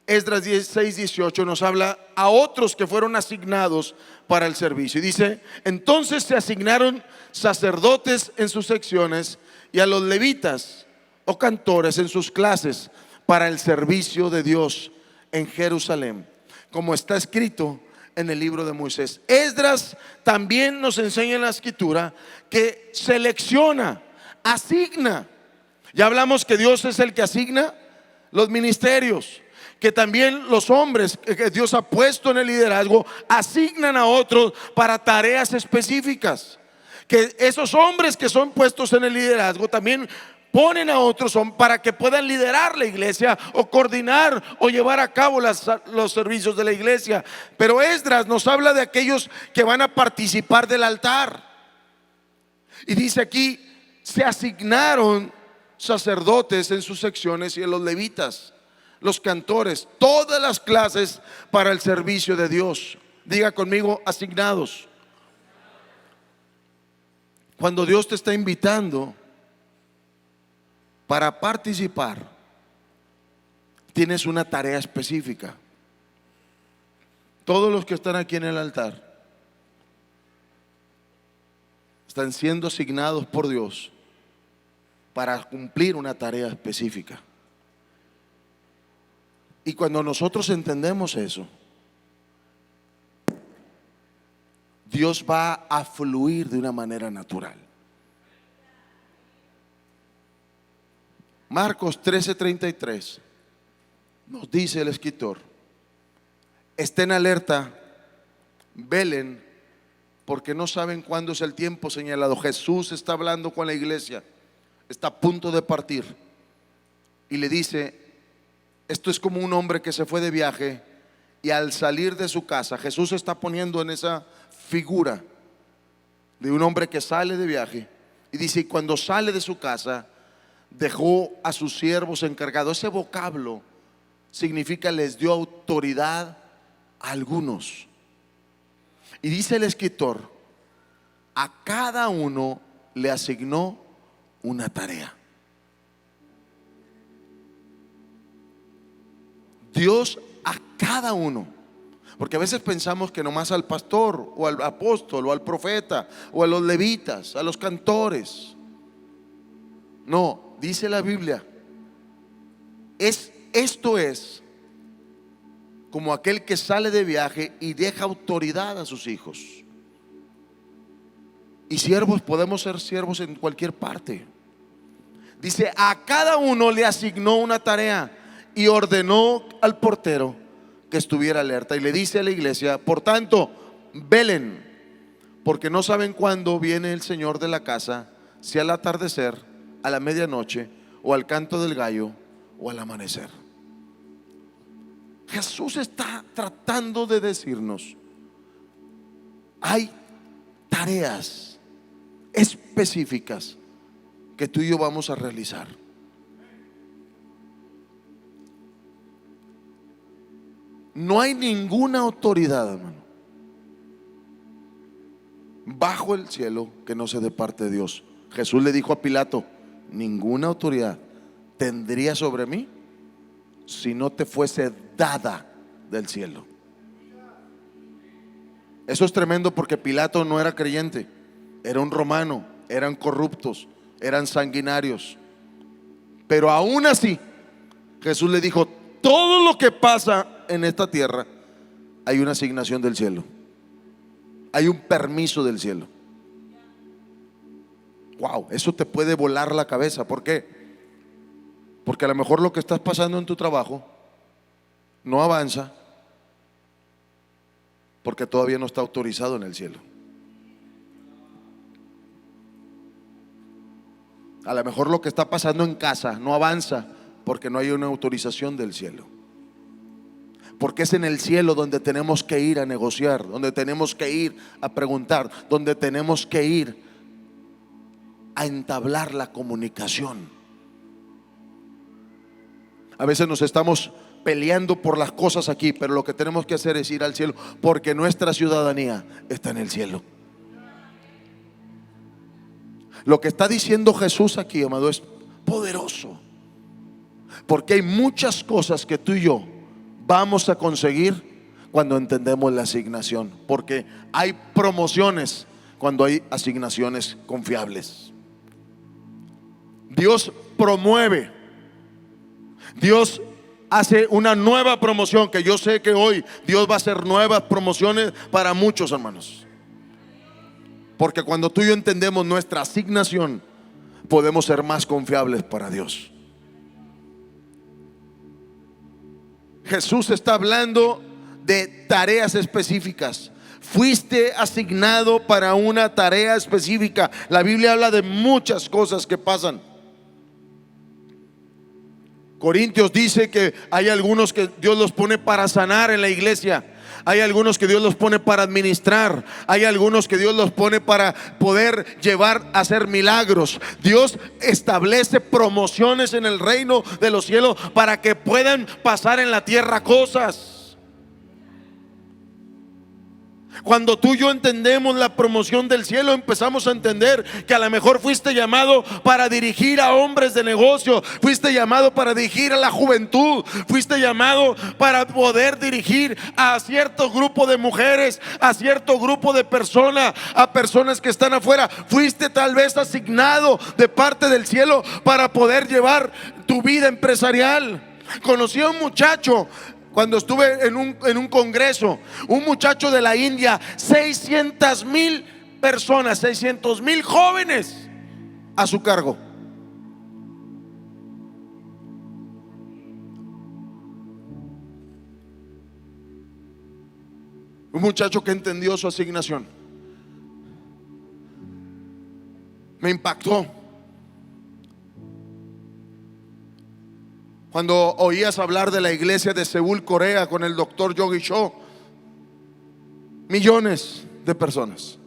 Esdras 6, 18 nos habla a otros que fueron asignados para el servicio. Y dice: entonces se asignaron sacerdotes en sus secciones y a los levitas o cantores en sus clases para el servicio de Dios en Jerusalén, como está escrito en el libro de Moisés. Esdras también nos enseña en la escritura que selecciona, asigna. Ya hablamos que Dios es el que asigna los ministerios, que también los hombres que Dios ha puesto en el liderazgo asignan a otros para tareas específicas, que esos hombres que son puestos en el liderazgo también ponen a otros para que puedan liderar la iglesia o coordinar o llevar a cabo los servicios de la iglesia. Pero Esdras nos habla de aquellos que van a participar del altar. Y dice aquí: se asignaron sacerdotes en sus secciones y a los levitas, los cantores, todas las clases para el servicio de Dios. Diga conmigo: asignados. Cuando Dios te está invitando para participar, tienes una tarea específica. Todos los que están aquí en el altar están siendo asignados por Dios para cumplir una tarea específica. Y cuando nosotros entendemos eso, Dios va a fluir de una manera natural. Marcos 13:33 nos dice el escritor: estén alerta, velen, porque no saben cuándo es el tiempo señalado. Jesús está hablando con la iglesia, está a punto de partir y le dice: esto es como un hombre que se fue de viaje y al salir de su casa, Jesús está poniendo en esa figura de un hombre que sale de viaje, y dice: y cuando sale de su casa dejó a sus siervos encargados. Ese vocablo significa les dio autoridad a algunos. Y dice el escritor: a cada uno le asignó una tarea. Dios a cada uno. Porque a veces pensamos que nomás al pastor o al apóstol o al profeta o a los levitas, a los cantores. No, dice la Biblia, esto es como aquel que sale de viaje y deja autoridad a sus hijos. Y siervos, podemos ser siervos en cualquier parte. Dice: a cada uno le asignó una tarea y ordenó al portero que estuviera alerta. Y le dice a la iglesia: por tanto, velen, porque no saben cuándo viene el Señor de la casa, si al atardecer, a la medianoche, o al canto del gallo, o al amanecer. Jesús está tratando de decirnos: hay tareas específicas que tú y yo vamos a realizar. No hay ninguna autoridad, hermano, bajo el cielo que no sea de parte de Dios. Jesús le dijo a Pilato: ninguna autoridad tendría sobre mí si no te fuese dada del cielo. Eso es tremendo, porque Pilato no era creyente, era un romano, eran corruptos, eran sanguinarios. Pero aún así Jesús le dijo: todo lo que pasa en esta tierra hay una asignación del cielo, hay un permiso del cielo. Wow, eso te puede volar la cabeza. ¿Por qué? Porque a lo mejor lo que estás pasando en tu trabajo no avanza, Porque todavía no está autorizado en el cielo. A lo mejor lo que está pasando en casa no avanza porque no hay una autorización del cielo. Porque es en el cielo donde tenemos que ir a negociar, donde tenemos que ir a preguntar, donde tenemos que ir a entablar la comunicación. A veces nos estamos peleando por las cosas aquí, pero lo que tenemos que hacer es ir al cielo, porque nuestra ciudadanía está en el cielo. Lo que está diciendo Jesús aquí, amado, es poderoso, porque hay muchas cosas que tú y yo vamos a conseguir cuando entendemos la asignación, porque hay promociones cuando hay asignaciones confiables. Dios promueve, Dios hace una nueva promoción, que yo sé que hoy Dios va a hacer nuevas promociones para muchos hermanos. Porque cuando tú y yo entendemos nuestra asignación, podemos ser más confiables para Dios. Jesús está hablando de tareas específicas. Fuiste asignado para una tarea específica. La Biblia habla de muchas cosas que pasan. Corintios dice que hay algunos que Dios los pone para sanar en la iglesia. Hay algunos que Dios los pone para administrar. Hay algunos que Dios los pone para poder llevar a hacer milagros. Dios establece promociones en el reino de los cielos para que puedan pasar en la tierra cosas. Cuando tú y yo entendemos la promoción del cielo, empezamos a entender que a lo mejor fuiste llamado para dirigir a hombres de negocio, fuiste llamado para dirigir a la juventud, fuiste llamado para poder dirigir a cierto grupo de mujeres, a cierto grupo de personas, a personas que están afuera. Fuiste tal vez asignado de parte del cielo para poder llevar tu vida empresarial. Conocí a un muchacho cuando estuve en un congreso, un muchacho de la India, 600,000 personas, 600,000 jóvenes a su cargo. Un muchacho que entendió su asignación. Me impactó cuando oías hablar de la iglesia de Seúl, Corea, con el doctor Yogi Cho. Millones de personas,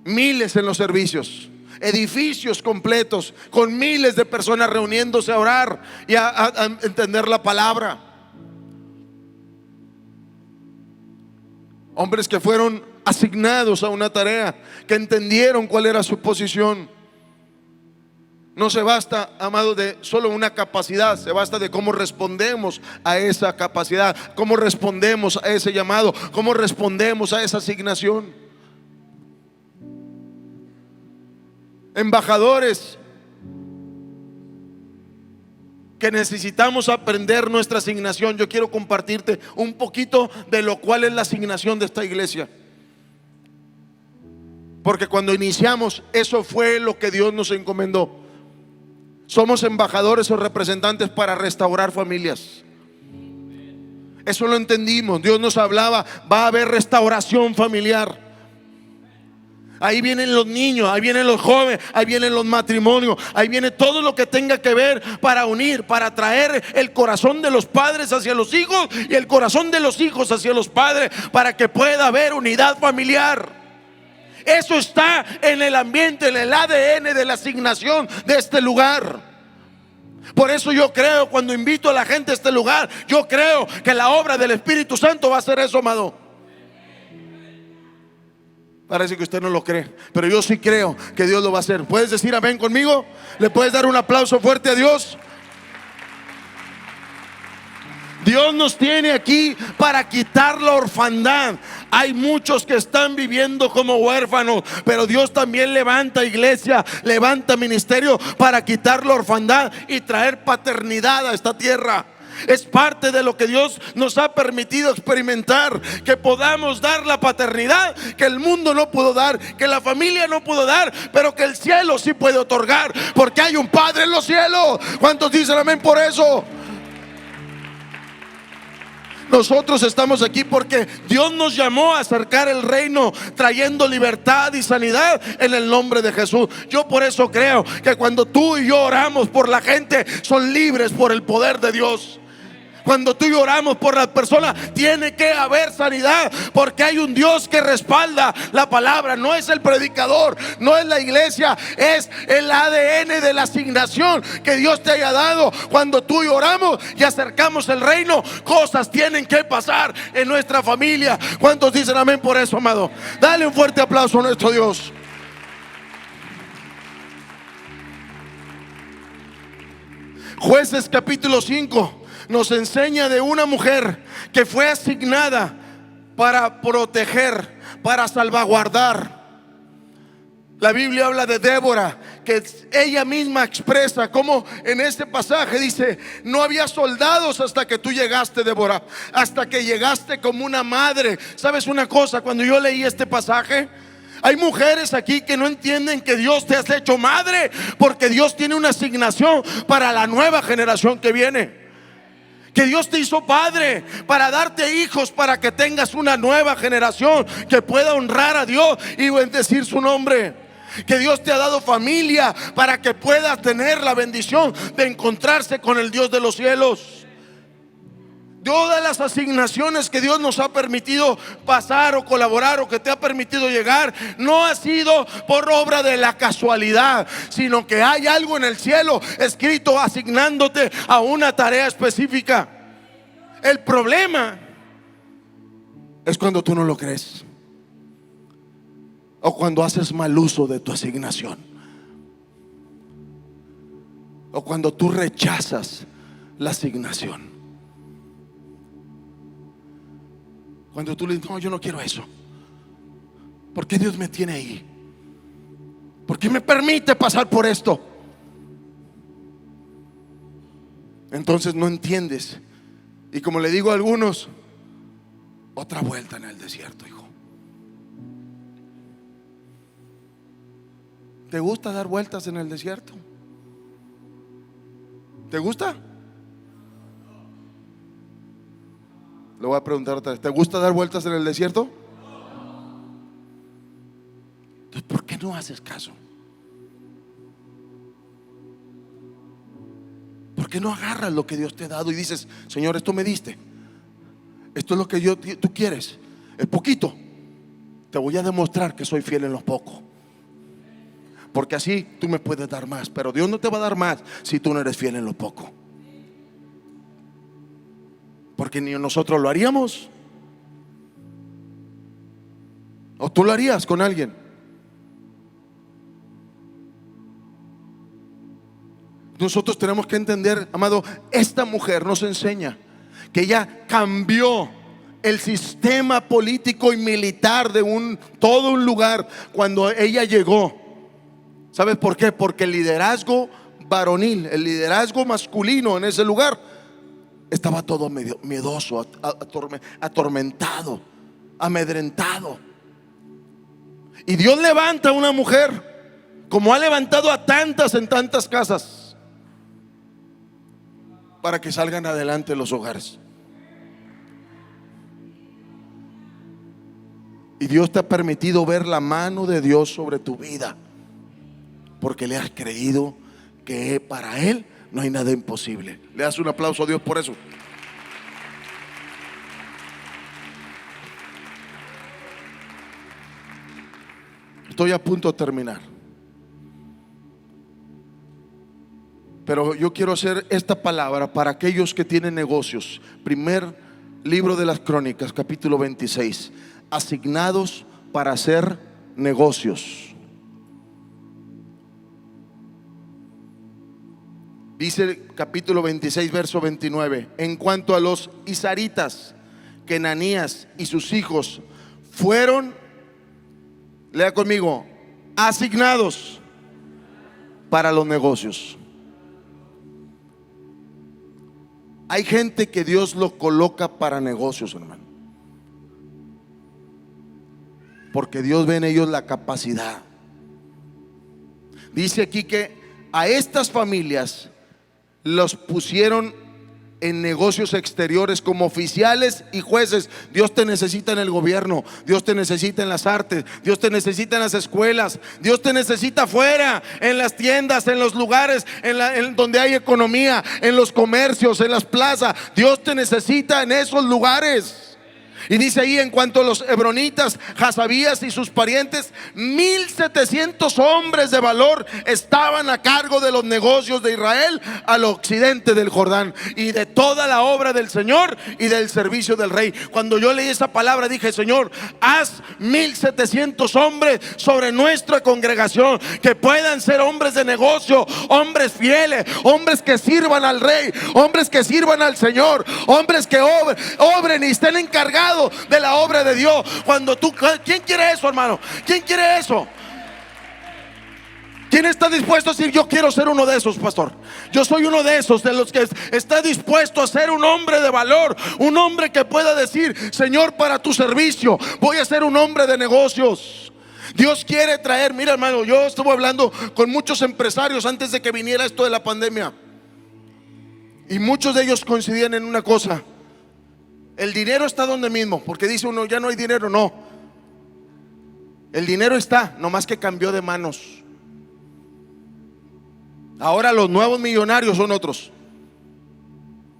miles en los servicios, edificios completos con miles de personas reuniéndose a orar y a entender la palabra. Hombres que fueron asignados a una tarea, que entendieron cuál era su posición. No se basta, amado, de solo una capacidad, se basta de cómo respondemos a esa capacidad, cómo respondemos a ese llamado, cómo respondemos a esa asignación. Embajadores que necesitamos aprender nuestra asignación. Yo quiero compartirte un poquito de lo cual es la asignación de esta iglesia, porque cuando iniciamos, eso fue lo que Dios nos encomendó. Somos embajadores o representantes para restaurar familias. Eso lo entendimos. Dios nos hablaba, va a haber restauración familiar. Ahí vienen los niños, ahí vienen los jóvenes, ahí vienen los matrimonios, ahí viene todo lo que tenga que ver para unir, para traer el corazón de los padres hacia los hijos y el corazón de los hijos hacia los padres, para que pueda haber unidad familiar. Eso está en el ambiente, en el ADN de la asignación de este lugar. Por eso yo creo, cuando invito a la gente a este lugar, yo creo que la obra del Espíritu Santo va a hacer eso, amado. Parece que usted no lo cree, pero yo sí creo que Dios lo va a hacer. ¿Puedes decir amén conmigo? ¿Le puedes dar un aplauso fuerte a Dios? Dios nos tiene aquí para quitar la orfandad. Hay muchos que están viviendo como huérfanos, pero Dios también levanta iglesia, levanta ministerio para quitar la orfandad y traer paternidad a esta tierra. Es parte de lo que Dios nos ha permitido experimentar, que podamos dar la paternidad que el mundo no pudo dar, que la familia no pudo dar, pero que el cielo sí puede otorgar, porque hay un Padre en los cielos. ¿Cuántos dicen amén por eso? Nosotros estamos aquí porque Dios nos llamó a acercar el reino, trayendo libertad y sanidad en el nombre de Jesús. Yo por eso creo que cuando tú y yo oramos por la gente, son libres por el poder de Dios. Cuando tú y yo oramos por las personas, tiene que haber sanidad, porque hay un Dios que respalda la palabra. No es el predicador, no es la iglesia, es el ADN de la asignación que Dios te haya dado. Cuando tú y yo oramos y acercamos el reino, cosas tienen que pasar en nuestra familia. ¿Cuántos dicen amén por eso, amado? Dale un fuerte aplauso a nuestro Dios. Jueces capítulo 5 nos enseña de una mujer que fue asignada para proteger, para salvaguardar. La Biblia habla de Débora, que ella misma expresa como en este pasaje dice: no había soldados hasta que tú llegaste, Débora, hasta que llegaste como una madre. ¿Sabes una cosa? Cuando yo leí este pasaje, hay mujeres aquí que no entienden que Dios te has hecho madre, porque Dios tiene una asignación para la nueva generación que viene. Que Dios te hizo padre para darte hijos, para que tengas una nueva generación que pueda honrar a Dios y bendecir su nombre. Que Dios te ha dado familia para que puedas tener la bendición de encontrarse con el Dios de los cielos. Todas las asignaciones que Dios nos ha permitido pasar o colaborar, o que te ha permitido llegar, no ha sido por obra de la casualidad, sino que hay algo en el cielo escrito asignándote a una tarea específica. El problema es cuando tú no lo crees, o cuando haces mal uso de tu asignación, o cuando tú rechazas la asignación. Cuando tú le dices: no, yo no quiero eso. ¿Por qué Dios me tiene ahí? ¿Por qué me permite pasar por esto? Entonces no entiendes. Y como le digo a algunos, otra vuelta en el desierto, hijo. ¿Te gusta dar vueltas en el desierto? ¿Te gusta? Le voy a preguntar otra vez: ¿te gusta dar vueltas en el desierto? Entonces, ¿por qué no haces caso? ¿Por qué no agarras lo que Dios te ha dado y dices: Señor, esto me diste, esto es lo que tú quieres, es poquito, te voy a demostrar que soy fiel en lo poco? Porque así tú me puedes dar más, pero Dios no te va a dar más si tú no eres fiel en lo poco. Porque ni nosotros lo haríamos. ¿O tú lo harías con alguien? Nosotros tenemos que entender, amado, esta mujer nos enseña que ella cambió el sistema político y militar de todo un lugar cuando ella llegó. ¿Sabes por qué? Porque el liderazgo varonil, el liderazgo masculino en ese lugar estaba todo miedoso, atormentado, amedrentado. Y Dios levanta a una mujer, como ha levantado a tantas en tantas casas, para que salgan adelante los hogares. Y Dios te ha permitido ver la mano de Dios sobre tu vida, porque le has creído que para Él no hay nada imposible. Le das un aplauso a Dios por eso. Estoy a punto de terminar, pero yo quiero hacer esta palabra para aquellos que tienen negocios. Primer libro de las Crónicas, capítulo 26. Asignados para hacer negocios. Dice el capítulo 26, verso 29: en cuanto a los isaritas, que Ananías y sus hijos fueron, lea conmigo, asignados para los negocios. Hay gente que Dios lo coloca para negocios, hermano, porque Dios ve en ellos la capacidad. Dice aquí que a estas familias los pusieron en negocios exteriores como oficiales y jueces. Dios te necesita en el gobierno, Dios te necesita en las artes, Dios te necesita en las escuelas, Dios te necesita afuera, en las tiendas, en los lugares en donde hay economía, en los comercios, en las plazas. Dios te necesita en esos lugares. Y dice ahí, en cuanto a los hebronitas, Hasabías y sus parientes, 1700 hombres de valor estaban a cargo de los negocios de Israel al occidente del Jordán y de toda la obra del Señor y del servicio del rey. Cuando yo leí esa palabra dije: Señor, haz 1700 hombres sobre nuestra congregación, que puedan ser hombres de negocio, hombres fieles, hombres que sirvan al rey, hombres que sirvan al Señor, hombres que obren y estén encargados de la obra de Dios. ¿Quién quiere eso, hermano? ¿Quién quiere eso? ¿Quién está dispuesto a decir: yo quiero ser uno de esos, pastor? Yo soy uno de esos, de los que está dispuesto a ser un hombre de valor, un hombre que pueda decir: Señor, para tu servicio voy a ser un hombre de negocios. Dios quiere traer, mira, hermano, yo estuve hablando con muchos empresarios antes de que viniera esto de la pandemia, y muchos de ellos coincidían en una cosa: el dinero está donde mismo. Porque dice uno: ya no hay dinero. No, el dinero está, nomás que cambió de manos. Ahora los nuevos millonarios son otros.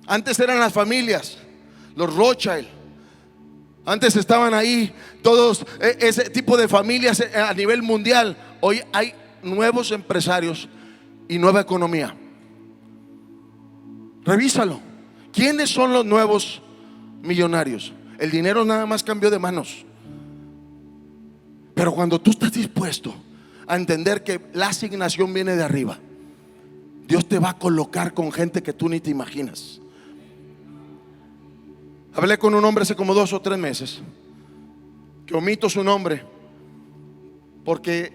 Antes eran las familias, los Rothschild. Antes estaban ahí todos, ese tipo de familias a nivel mundial. Hoy hay nuevos empresarios y nueva economía. Revísalo. ¿Quiénes son los nuevos millonarios? El dinero nada más cambió de manos. Pero cuando tú estás dispuesto a entender que la asignación viene de arriba, Dios te va a colocar con gente que tú ni te imaginas. Hablé con un hombre hace como 2 o 3 meses, que omito su nombre porque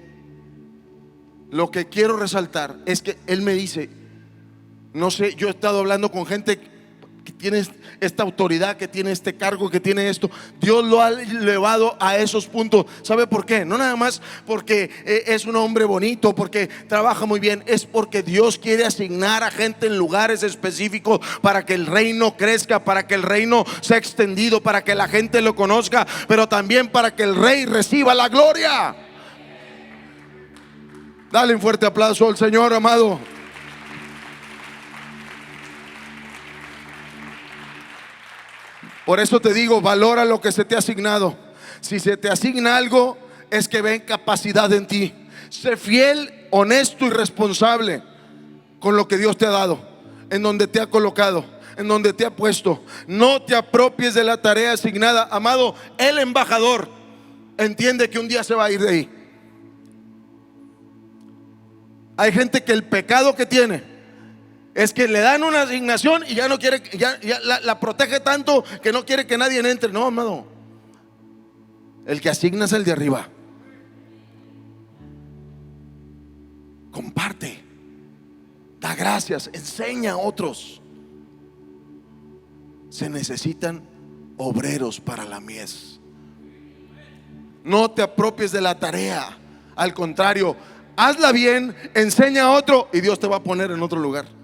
lo que quiero resaltar es que él me dice: no sé, yo he estado hablando con gente que tiene esta autoridad, que tiene este cargo, que tiene esto. Dios lo ha elevado a esos puntos. ¿Sabe por qué? No nada más porque es un hombre bonito, porque trabaja muy bien. Es porque Dios quiere asignar a gente en lugares específicos para que el reino crezca, para que el reino sea extendido, para que la gente lo conozca, pero también para que el rey reciba la gloria. Dale un fuerte aplauso al Señor, amado. Por eso te digo, valora lo que se te ha asignado. Si se te asigna algo, es que ven capacidad en ti. Sé fiel, honesto y responsable con lo que Dios te ha dado, en donde te ha colocado, en donde te ha puesto. No te apropies de la tarea asignada. Amado, el embajador entiende que un día se va a ir de ahí. Hay gente que el pecado que tiene es que le dan una asignación y ya no quiere, ya la protege tanto que no quiere que nadie entre. No, amado, el que asigna es el de arriba. Comparte, da gracias, enseña a otros. Se necesitan obreros para la mies. No te apropies de la tarea. Al contrario, hazla bien, enseña a otro y Dios te va a poner en otro lugar.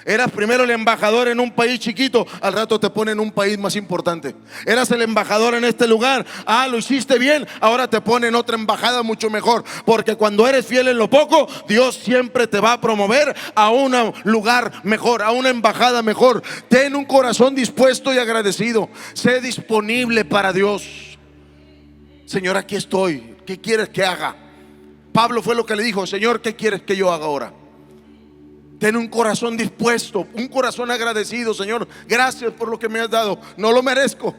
Eras primero el embajador en un país chiquito, al rato te ponen en un país más importante. Eras el embajador en este lugar, lo hiciste bien, ahora te ponen en otra embajada mucho mejor. Porque cuando eres fiel en lo poco, Dios siempre te va a promover a un lugar mejor, a una embajada mejor. Ten un corazón dispuesto y agradecido. Sé disponible para Dios. Señor, aquí estoy, ¿qué quieres que haga? Pablo fue lo que le dijo: Señor, ¿qué quieres que yo haga ahora? Ten un corazón dispuesto, un corazón agradecido. Señor, gracias por lo que me has dado, no lo merezco.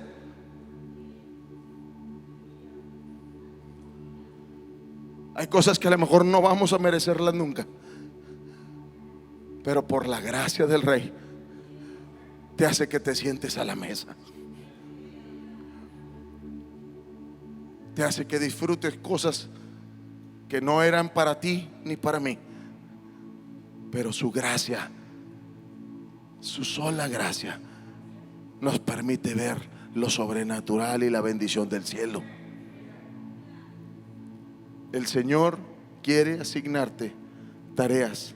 Hay cosas que a lo mejor no vamos a merecerlas nunca, pero por la gracia del Rey te hace que te sientes a la mesa, te hace que disfrutes cosas que no eran para ti ni para mí. Pero su gracia, su sola gracia, nos permite ver lo sobrenatural y la bendición del cielo. El Señor quiere asignarte tareas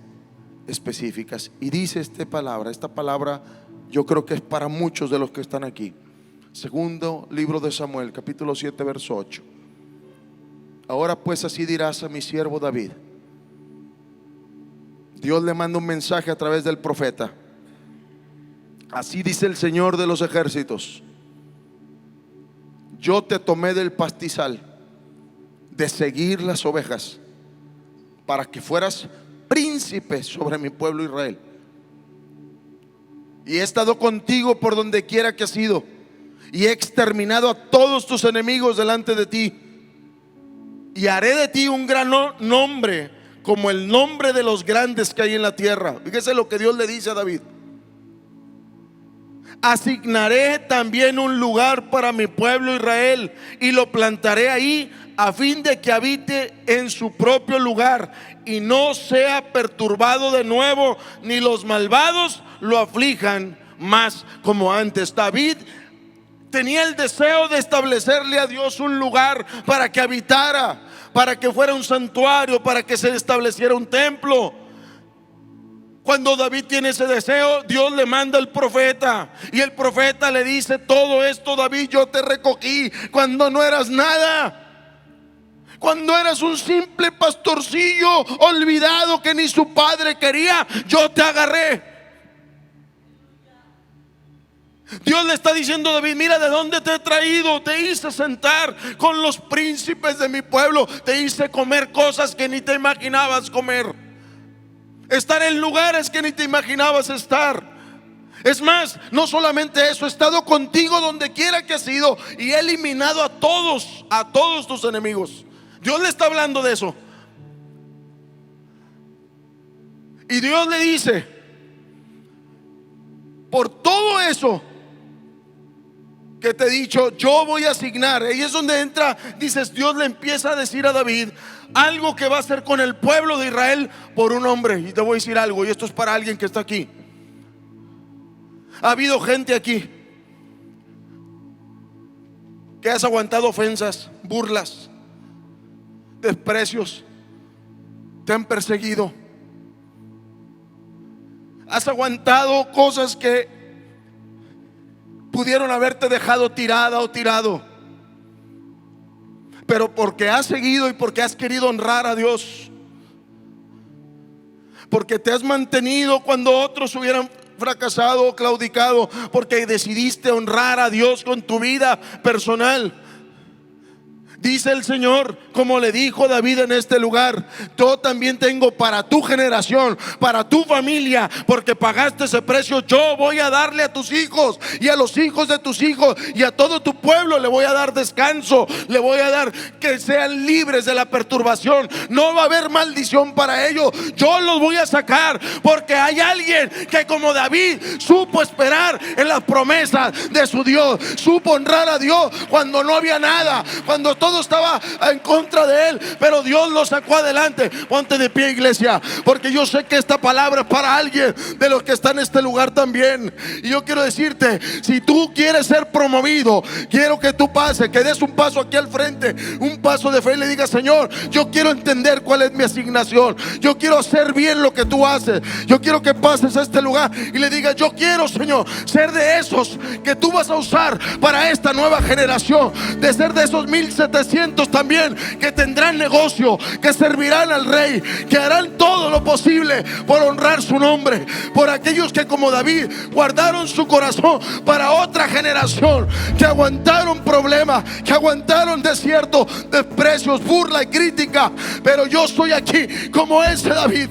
específicas. Y dice esta palabra yo creo que es para muchos de los que están aquí. Segundo libro de Samuel, capítulo 7, verso 8. Ahora pues así dirás a mi siervo David. Dios le manda un mensaje a través del profeta. Así dice el Señor de los ejércitos: yo te tomé del pastizal de seguir las ovejas para que fueras príncipe sobre mi pueblo Israel. Y he estado contigo por donde quiera que has ido, y he exterminado a todos tus enemigos delante de ti, y haré de ti un gran nombre, como el nombre de los grandes que hay en la tierra. Fíjese lo que Dios le dice a David: asignaré también un lugar para mi pueblo Israel, y lo plantaré ahí a fin de que habite en su propio lugar y no sea perturbado de nuevo, ni los malvados lo aflijan más como antes. David tenía el deseo de establecerle a Dios un lugar para que habitara, para que fuera un santuario, para que se estableciera un templo. Cuando David tiene ese deseo, Dios le manda el profeta, y el profeta le dice: todo esto, David, yo te recogí cuando no eras nada, cuando eras un simple pastorcillo olvidado que ni su padre quería. Yo te agarré. Dios le está diciendo a David: mira de dónde te he traído. Te hice sentar con los príncipes de mi pueblo, te hice comer cosas que ni te imaginabas comer, estar en lugares que ni te imaginabas estar. Es más, no solamente eso, he estado contigo donde quiera que has ido, y he eliminado a todos tus enemigos. Dios le está hablando de eso. Y Dios le dice: por todo eso que te he dicho, yo voy a asignar. Ahí es donde entra, dices, Dios le empieza a decir a David algo que va a hacer con el pueblo de Israel por un hombre. Y te voy a decir algo, y esto es para alguien que está aquí. Ha habido gente aquí que has aguantado ofensas, burlas, desprecios, te han perseguido, has aguantado cosas que pudieron haberte dejado tirada o tirado, pero porque has seguido y porque has querido honrar a Dios, porque te has mantenido cuando otros hubieran fracasado o claudicado, porque decidiste honrar a Dios con tu vida personal. Dice el Señor, como le dijo David en este lugar: yo también tengo para tu generación, para tu familia, porque pagaste ese precio. Yo voy a darle a tus hijos y a los hijos de tus hijos y a todo tu pueblo le voy a dar descanso, le voy a dar que sean libres de la perturbación. No va a haber maldición para ellos. Yo los voy a sacar, porque hay alguien que, como David, supo esperar en las promesas de su Dios, supo honrar a Dios cuando no había nada, cuando todo estaba en contra de él, pero Dios lo sacó adelante. Ponte de pie, iglesia, porque yo sé que esta palabra es para alguien de los que están en este lugar también. Y yo quiero decirte, si tú quieres ser promovido, quiero que tú pases, que des un paso aquí al frente, un paso de fe, y le digas: Señor, yo quiero entender cuál es mi asignación, yo quiero hacer bien lo que tú haces. Yo quiero que pases a este lugar y le digas: yo quiero, Señor, ser de esos que tú vas a usar para esta nueva generación, de ser de esos 1700 también que tendrán negocio, que servirán al Rey, que harán todo lo posible por honrar su nombre, por aquellos que, como David, guardaron su corazón para otra generación, que aguantaron problemas, que aguantaron desiertos, desprecios, burla y crítica. Pero yo estoy aquí como ese David,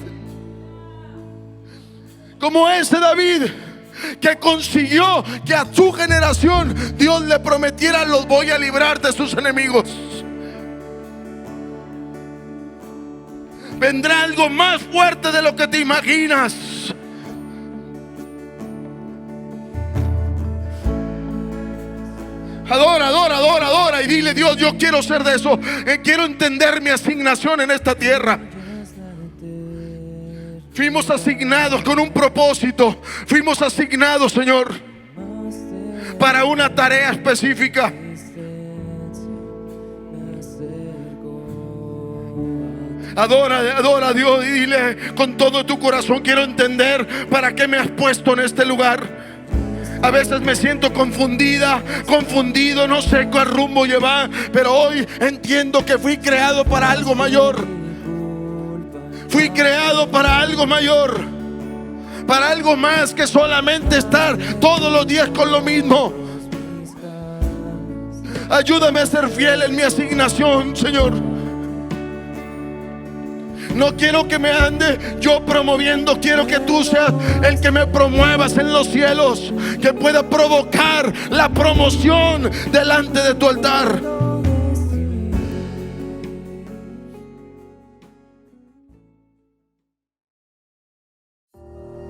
como ese David que consiguió que a su generación Dios le prometiera: los voy a librar de sus enemigos. Vendrá algo más fuerte de lo que te imaginas. Adora, adora, adora, adora y dile: Dios, yo quiero ser de eso. Quiero entender mi asignación en esta tierra. Fuimos asignados con un propósito. Fuimos asignados, Señor, para una tarea específica. Adora a Dios y dile con todo tu corazón: quiero entender para qué me has puesto en este lugar. A veces me siento confundido, no sé cuál rumbo llevar, pero hoy entiendo que fui creado para algo mayor. Fui creado para algo mayor, para algo más que solamente estar todos los días con lo mismo. Ayúdame a ser fiel en mi asignación, Señor. No quiero que me ande yo promoviendo, quiero que tú seas el que me promuevas en los cielos, que pueda provocar la promoción delante de tu altar.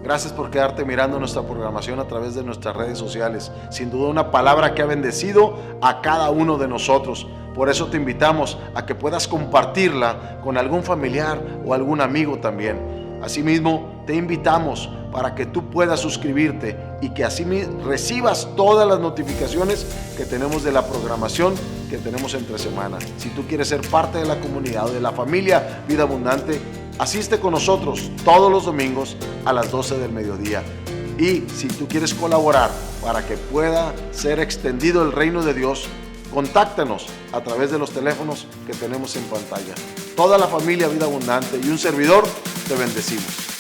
Gracias por quedarte mirando nuestra programación a través de nuestras redes sociales. Sin duda una palabra que ha bendecido a cada uno de nosotros. Por eso te invitamos a que puedas compartirla con algún familiar o algún amigo también. Asimismo, te invitamos para que tú puedas suscribirte y que así recibas todas las notificaciones que tenemos de la programación que tenemos entre semana. Si tú quieres ser parte de la comunidad o de la familia Vida Abundante, asiste con nosotros todos los domingos a las 12 del mediodía. Y si tú quieres colaborar para que pueda ser extendido el reino de Dios, contáctanos a través de los teléfonos que tenemos en pantalla. Toda la familia Vida Abundante y un servidor te bendecimos.